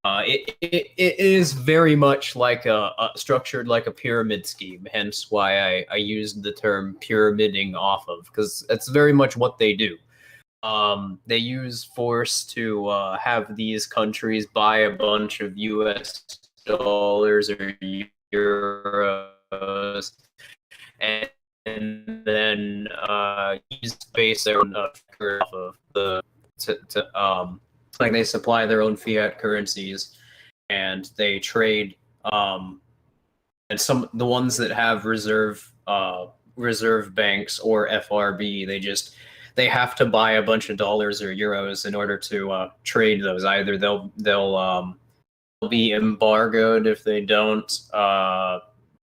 it is very much like structured like a pyramid scheme. Hence why I used the term pyramiding off of, because that's very much what they do. They use force to have these countries buy a bunch of U.S. dollars or euros, and then use base their own off of the like they supply their own fiat currencies, and they trade. And the ones that have reserve banks or FRB, they have to buy a bunch of dollars or euros in order to trade those. Either they'll be embargoed if they don't.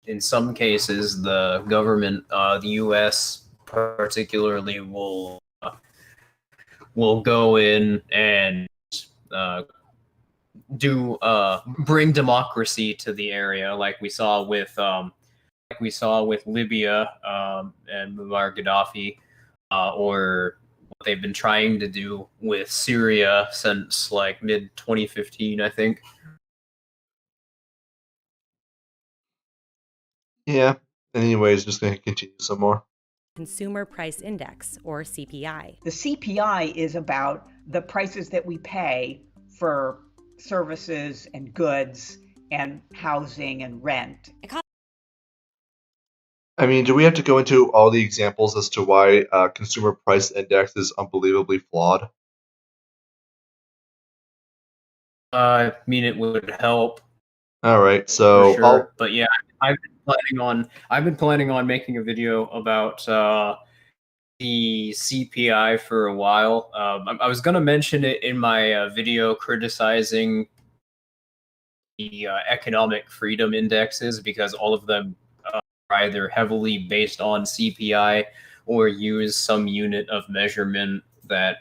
In some cases, the government, the U.S. particularly, will go in and bring democracy to the area, like we saw with Libya and Muammar Gaddafi, or what they've been trying to do with Syria since like mid 2015, I think. Yeah. Anyways, just going to continue some more. Consumer Price Index, or CPI. The CPI is about the prices that we pay for services and goods and housing and rent. I mean, do we have to go into all the examples as to why consumer price index is unbelievably flawed? I mean, it would help All right, for so sure. But yeah, I've been planning on making a video about the CPI for a while. I was gonna mention it in my video criticizing the economic freedom indexes because all of them are either heavily based on CPI or use some unit of measurement that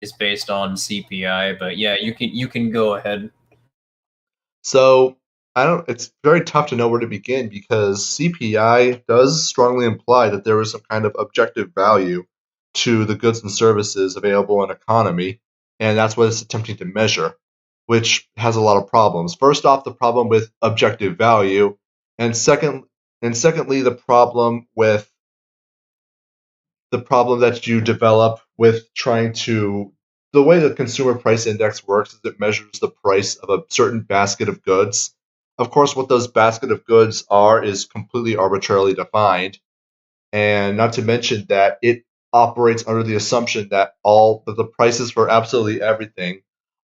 is based on CPI. But yeah, you can go ahead. So it's very tough to know where to begin because CPI does strongly imply that there is some kind of objective value to the goods and services available in an economy, and that's what it's attempting to measure, which has a lot of problems. First off, the problem with objective value, and secondly, the problem that you develop with trying to the way the consumer price index works is it measures the price of a certain basket of goods. Of course, what those basket of goods are is completely arbitrarily defined, and not to mention that it operates under the assumption that the prices for absolutely everything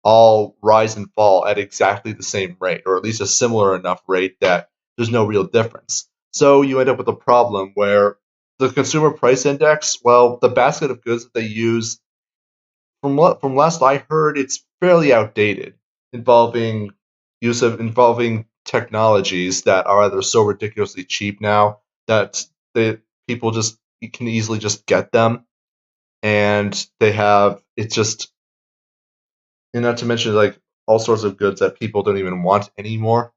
all rise and fall at exactly the same rate, or at least a similar enough rate that there's no real difference. So you end up with a problem where the consumer price index, well, the basket of goods that they use, from last I heard, it's fairly outdated, involving technologies that are either so ridiculously cheap now that people just you can easily just get them, and they have it's just and not to mention like all sorts of goods that people don't even want anymore.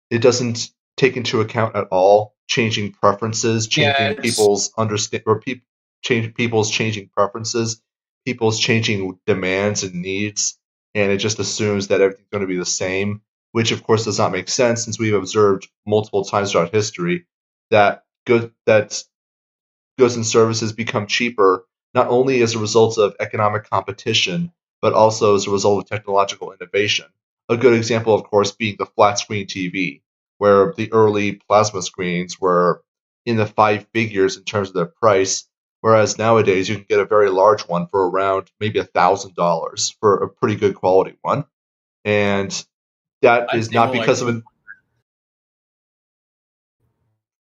It doesn't take into account at all changing preferences, Yeah, changing people's understand or peop change people's changing preferences, people's changing demands and needs, and it just assumes that everything's going to be the same, which of course does not make sense since we've observed multiple times throughout history that goods and services become cheaper not only as a result of economic competition, but also as a result of technological innovation. A good example, of course, being the flat screen TV, where the early plasma screens were in the five figures in terms of their price, whereas nowadays you can get a very large one for around maybe $1,000 for a pretty good quality one. And that I'd is say not more like because of an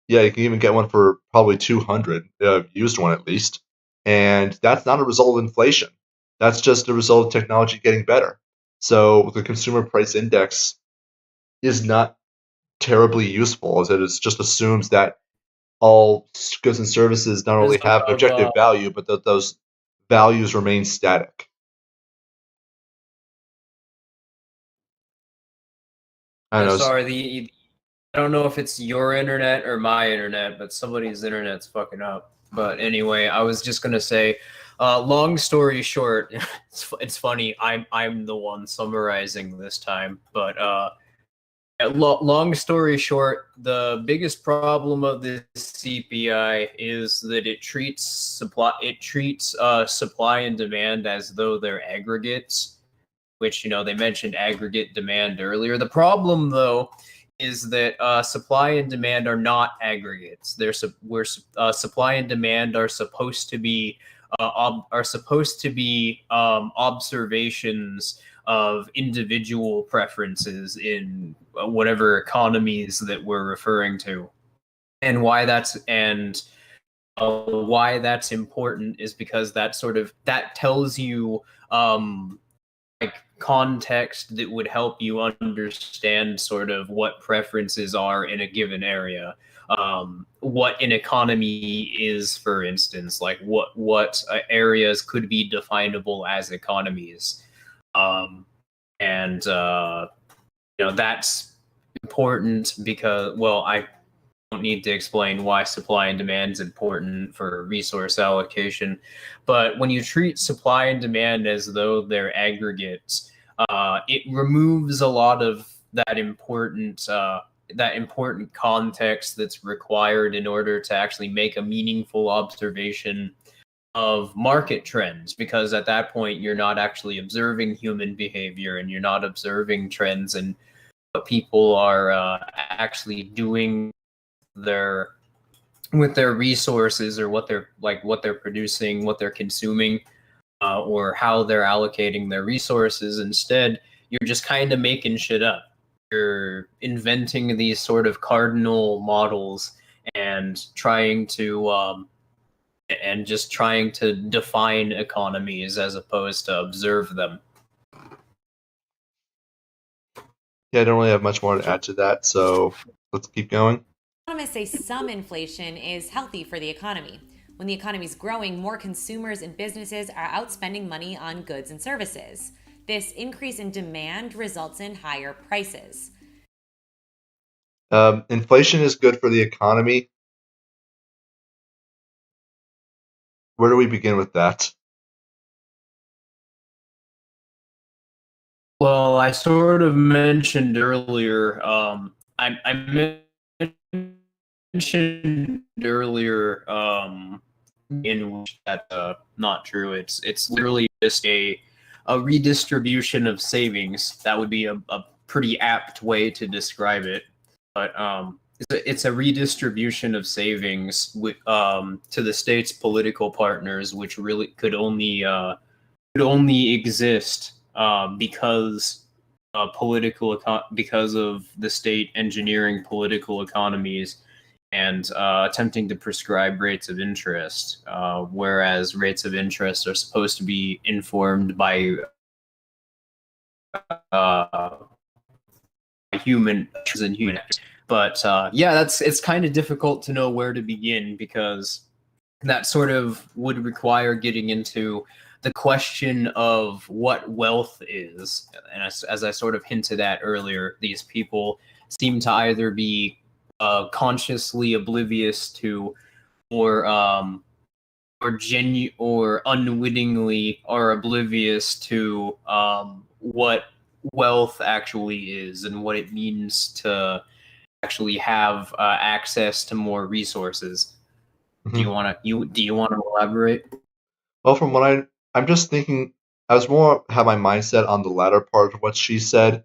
Yeah, you can even get one for probably 200, used one at least. And that's not a result of inflation. That's just a result of technology getting better. So the consumer price index is not terribly useful, as it just assumes that all goods and services not only have an of objective value, but that those values remain static. I don't know. sorry, I don't know if it's your internet or my internet, but somebody's internet's fucking up. But anyway, I was just gonna say, long story short, it's funny. I'm the one summarizing this time, but long story short, the biggest problem of this CPI is that it treats supply and demand as though they're aggregates, which they mentioned aggregate demand earlier. The problem though is that supply and demand are not aggregates. Supply and demand are supposed to be observations of individual preferences in whatever economies that we're referring to, and why that's important is because that tells you like context that would help you understand sort of what preferences are in a given area, what an economy is, for instance, like what areas could be definable as economies, and that's important because, well, I don't need to explain why supply and demand is important for resource allocation, but when you treat supply and demand as though they're aggregates, it removes a lot of that important context that's required in order to actually make a meaningful observation of market trends, because at that point you're not actually observing human behavior and you're not observing trends and what people are actually doing with their resources, or what they're producing, what they're consuming, or how they're allocating their resources. Instead, you're just kind of making shit up. You're inventing these sort of cardinal models and trying to define economies as opposed to observe them. Yeah, I don't really have much more to add to that, so let's keep going. Economists say some inflation is healthy for the economy. When the economy is growing, more consumers and businesses are outspending money on goods and services. This increase in demand results in higher prices. Inflation is good for the economy. Where do we begin with that? Well, I sort of mentioned earlier. I mentioned earlier in which that's not true. It's literally just a redistribution of savings. That would be a pretty apt way to describe it. But it's a redistribution of savings to the state's political partners, which really could only exist because because of the state engineering political economies and attempting to prescribe rates of interest, whereas rates of interest are supposed to be informed by human and human. But it's kind of difficult to know where to begin, because that sort of would require getting into the question of what wealth is. And as I sort of hinted at earlier, these people seem to either be consciously oblivious to, or unwittingly are oblivious to what wealth actually is and what it means to actually have access to more resources. Mm-hmm. Do you want to elaborate? Well, from what I'm just thinking, I was more have my mindset on the latter part of what she said,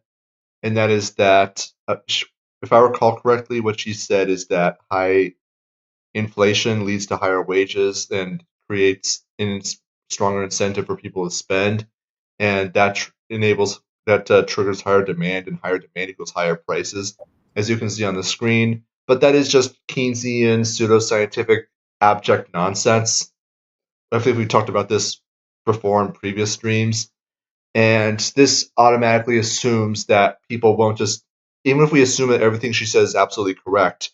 and that is that, if I recall correctly, what she said is that high inflation leads to higher wages and creates a stronger incentive for people to spend, and that triggers higher demand, and higher demand equals higher prices, as you can see on the screen. But that is just Keynesian pseudoscientific abject nonsense. I think we talked about this before in previous streams. And this automatically assumes that people won't just, even if we assume that everything she says is absolutely correct,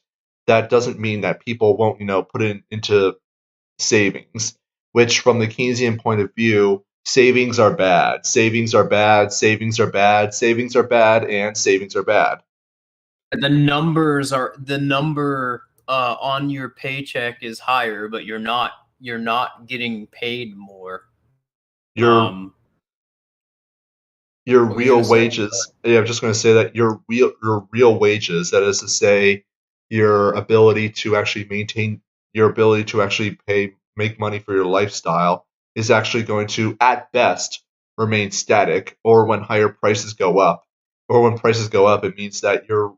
that doesn't mean that people won't, put it into savings, which from the Keynesian point of view, savings are bad. Savings are bad, savings are bad, savings are bad, and savings are bad. The number on your paycheck is higher, but you're not getting paid more. Your real wages. Yeah, I'm just going to say that your real wages, that is to say, your ability to actually make money for your lifestyle, is actually going to, at best, remain static. Or when higher prices go up, it means that your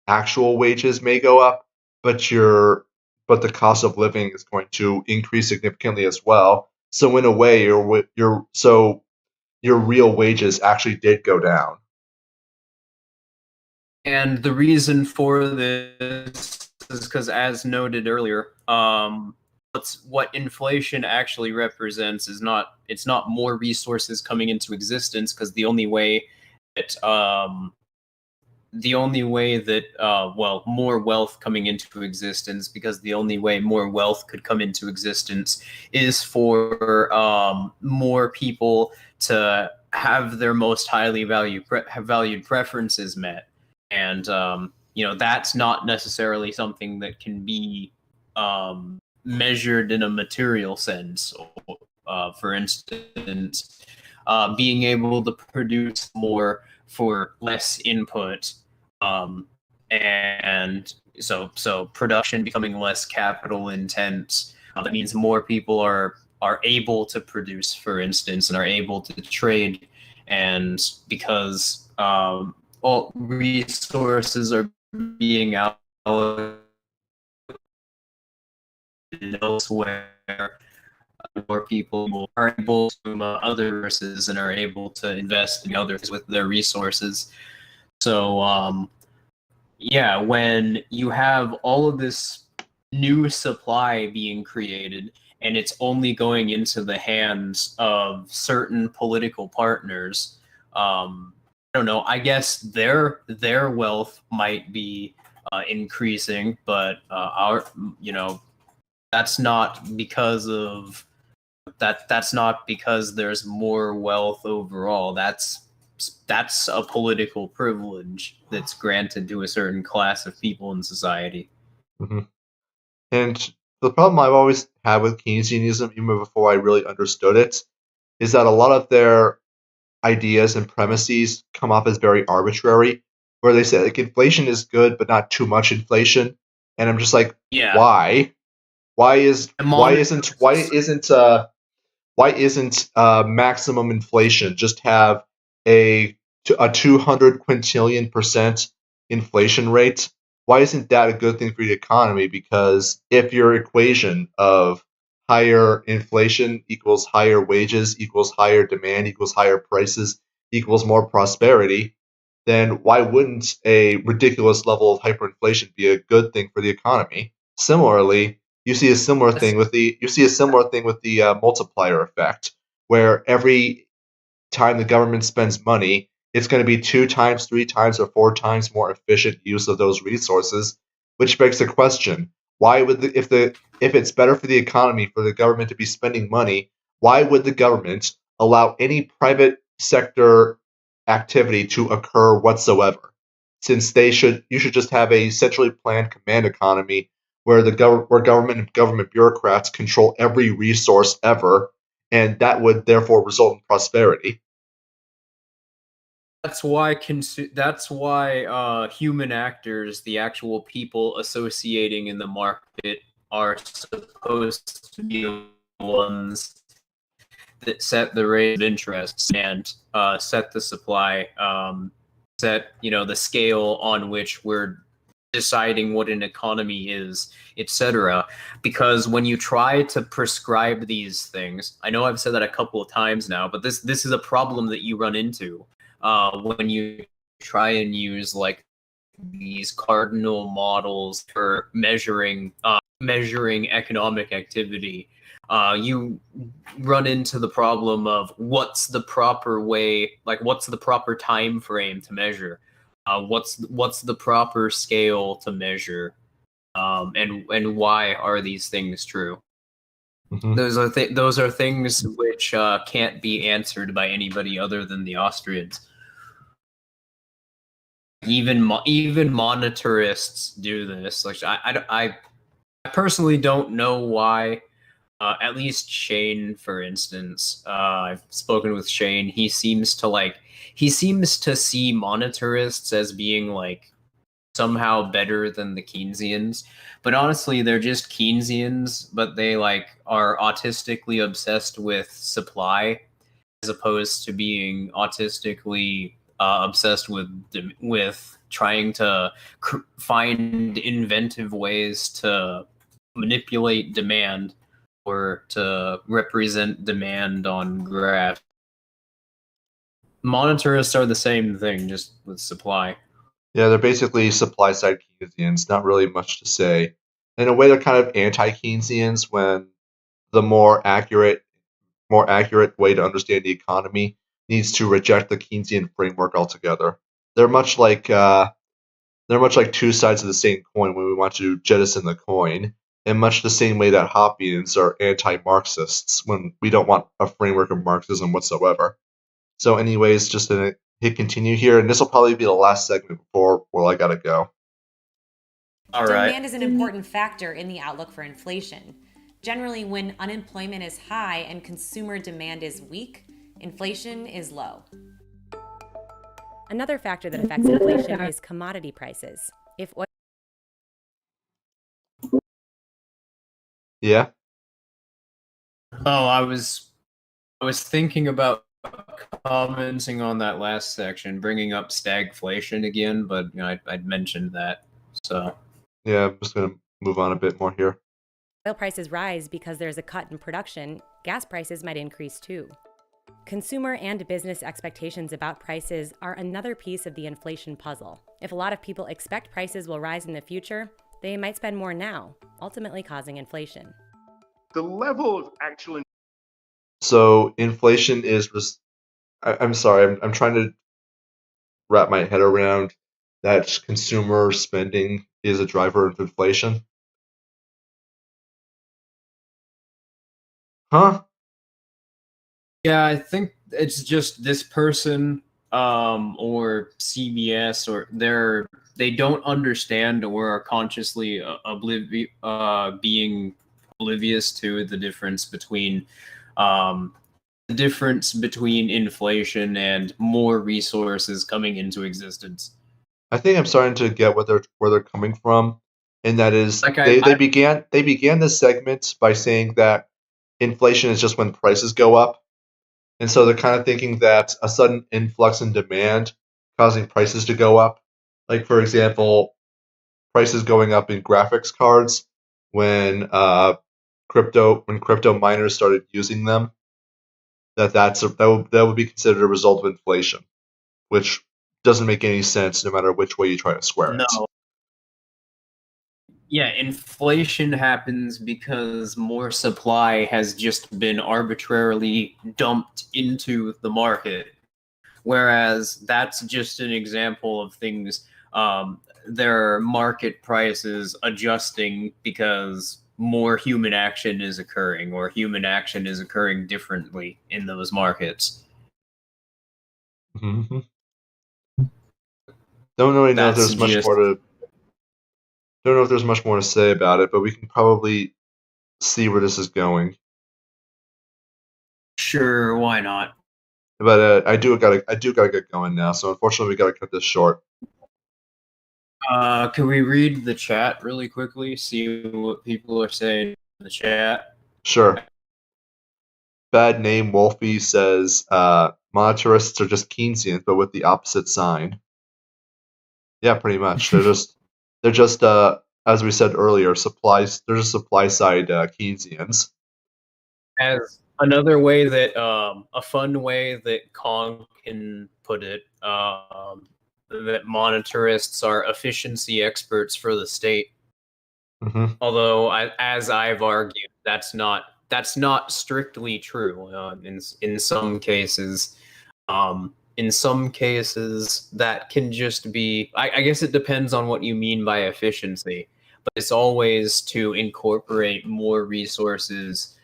actual wages may go up, but the cost of living is going to increase significantly as well. So in a way, your real wages actually did go down. And the reason for this is because, as noted earlier, what inflation actually represents is not more resources coming into existence, because the only way that more wealth coming into existence, because the only way more wealth could come into existence is for more people to have their most highly valued preferences met. And that's not necessarily something that can be measured in a material sense. For instance, being able to produce more for less input, and so production becoming less capital intense. That means more people are able to produce, for instance, and are able to trade. And because all resources are being allocated elsewhere, more people are able to other resources and are able to invest in others with their resources. So, yeah, when you have all of this new supply being created and it's only going into the hands of certain political partners, I don't know. I guess their wealth might be increasing, but that's not because of that. That's not because there's more wealth overall. That's a political privilege that's granted to a certain class of people in society. Mm-hmm. And the problem I've always had with Keynesianism, even before I really understood it, is that a lot of their ideas and premises come off as very arbitrary, where they say like inflation is good, but not too much inflation. And I'm just like, Yeah. why? Why isn't maximum inflation just have a 200 quintillion% inflation rate? Why isn't that a good thing for the economy? Because if your equation of higher inflation equals higher wages equals higher demand equals higher prices equals more prosperity, then why wouldn't a ridiculous level of hyperinflation be a good thing for the economy? Similarly, you see a similar thing with the multiplier effect, where every time the government spends money, it's going to be 2 times, 3 times, or 4 times more efficient use of those resources, which begs the question: why would if it's better for the economy for the government to be spending money, why would the government allow any private sector activity to occur whatsoever? Since you should just have a centrally planned command economy where where government and government bureaucrats control every resource ever, and that would therefore result in prosperity. That's why human actors, the actual people associating in the market, are supposed to be the ones that set the rate of interest and set the supply, set the scale on which we're deciding what an economy is, etc. Because when you try to prescribe these things, I know I've said that a couple of times now, but this is a problem that you run into when you try and use like these cardinal models for measuring economic activity. You run into the problem of what's the proper way, like what's the proper time frame to measure, what's the proper scale to measure, and why are these things true? Mm-hmm. Those are things which can't be answered by anybody other than the Austrians. Even monetarists do this. Like I personally don't know why. At least Shane, for instance, I've spoken with Shane. He seems to see monetarists as being like somehow better than the Keynesians, but honestly, they're just Keynesians. But they like are autistically obsessed with supply, as opposed to being autistically obsessed with trying to find inventive ways to manipulate demand or to represent demand on graphs. Monetarists are the same thing, just with supply. Yeah, they're basically supply side Keynesians, not really much to say. In a way, they're kind of anti-Keynesians when the more accurate way to understand the economy needs to reject the Keynesian framework altogether. They're much like two sides of the same coin when we want to jettison the coin, in much the same way that Hoppians are anti-Marxists when we don't want a framework of Marxism whatsoever. So anyways, just gonna hit continue here, and this will probably be the last segment before I gotta go. All right. Demand is an important factor in the outlook for inflation. Generally, when unemployment is high and consumer demand is weak, inflation is low. Another factor that affects inflation is commodity prices. If oil Yeah. Oh, I was thinking about commenting on that last section, bringing up stagflation again, but I'd mentioned that. So Yeah, I'm just gonna move on a bit more here. Oil prices rise because there's a cut in production, gas prices might increase too. Consumer and business expectations about prices are another piece of the inflation puzzle. If a lot of people expect prices will rise in the future, they might spend more now, ultimately causing inflation. The level of actual So inflation is. I'm sorry. I'm trying to wrap my head around that consumer spending is a driver of inflation. Huh? yeah, I think it's just this person or CBS or they don't understand or are consciously being oblivious to the difference between inflation and more resources coming into existence. I think I'm starting to get where they're coming from, and that is Like they began this segment by saying that inflation is just when prices go up, and so they're kind of thinking that a sudden influx in demand causing prices to go up. Like for example, prices going up in graphics cards when crypto miners started using them. That would be considered a result of inflation, which doesn't make any sense no matter which way you try to square it. No. Yeah, inflation happens because more supply has just been arbitrarily dumped into the market. Whereas that's just an example of things, their market prices adjusting because more human action is occurring, or human action is occurring differently in those markets. Mm-hmm. Don't really know if there's much more to. Don't know if there's much more to say about it, but we can probably see where this is going. Sure, why not? But I do gotta get going now. So unfortunately, we gotta cut this short. Can we read the chat really quickly? See what people are saying in the chat. Sure. Bad name Wolfie says monetarists are just Keynesians, but with the opposite sign. Yeah, pretty much. They're just as we said earlier, supplies. They're just supply side Keynesians. As another way that a fun way that Kong can put it, that monetarists are efficiency experts for the state. Mm-hmm. Although, as I've argued, that's not strictly true. In some cases, that can just be. I guess it depends on what you mean by efficiency, but it's always to incorporate more resources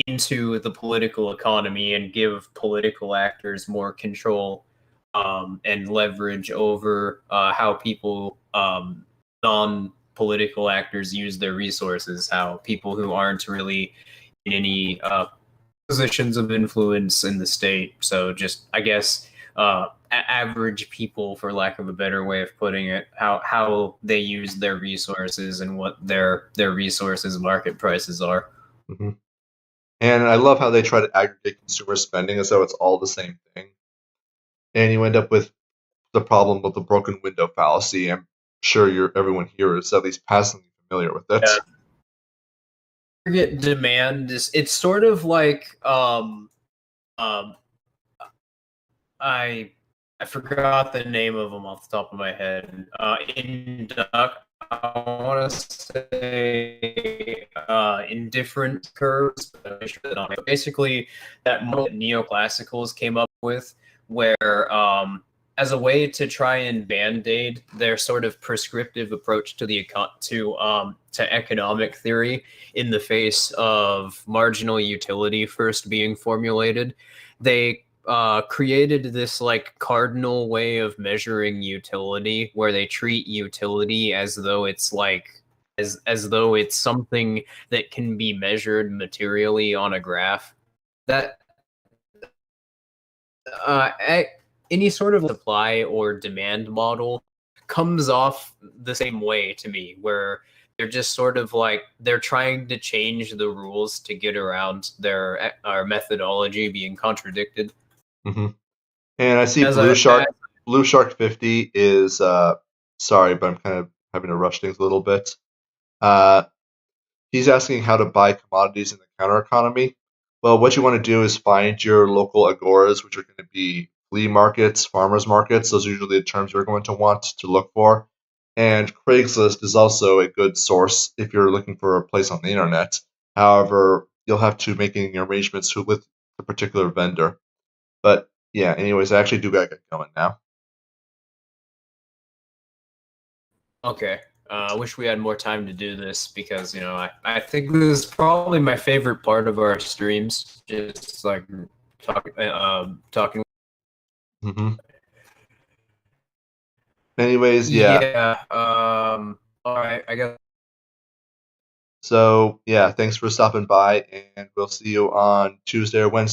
into the political economy and give political actors more control and leverage over how people non-political actors use their resources, how people who aren't really in any positions of influence in the state. So just, I guess, average people, for lack of a better way of putting it, how they use their resources and what their resources market prices are. Mm-hmm. And I love how they try to aggregate consumer spending as though it's all the same thing. And you end up with the problem of the broken window fallacy. I'm sure everyone here is at least passingly familiar with it. Yeah. Aggregate demand is, it's sort of like I forgot the name of them off the top of my head. I want to say indifference curves. Basically, that model that neoclassicals came up with, where as a way to try and band-aid their sort of prescriptive approach to to economic theory in the face of marginal utility first being formulated, they created this like cardinal way of measuring utility, where they treat utility as though it's like as though it's something that can be measured materially on a graph. That any sort of supply or demand model comes off the same way to me, where they're just sort of like they're trying to change the rules to get around their methodology being contradicted. Mm-hmm. And I see As Blue Shark 50 is sorry, but I'm kind of having to rush things a little bit. He's asking how to buy commodities in the counter economy. Well, what you want to do is find your local agoras, which are going to be flea markets, farmers markets. Those are usually the terms you're going to want to look for. And Craigslist is also a good source if you're looking for a place on the internet. However, you'll have to make any arrangements with the particular vendor. But yeah, anyways, I actually do gotta get going now. Okay. I wish we had more time to do this because, I think this is probably my favorite part of our streams. Just like talking. Mm-hmm. Anyways, yeah. Yeah. All right. I guess. So yeah, thanks for stopping by, and we'll see you on Tuesday or Wednesday.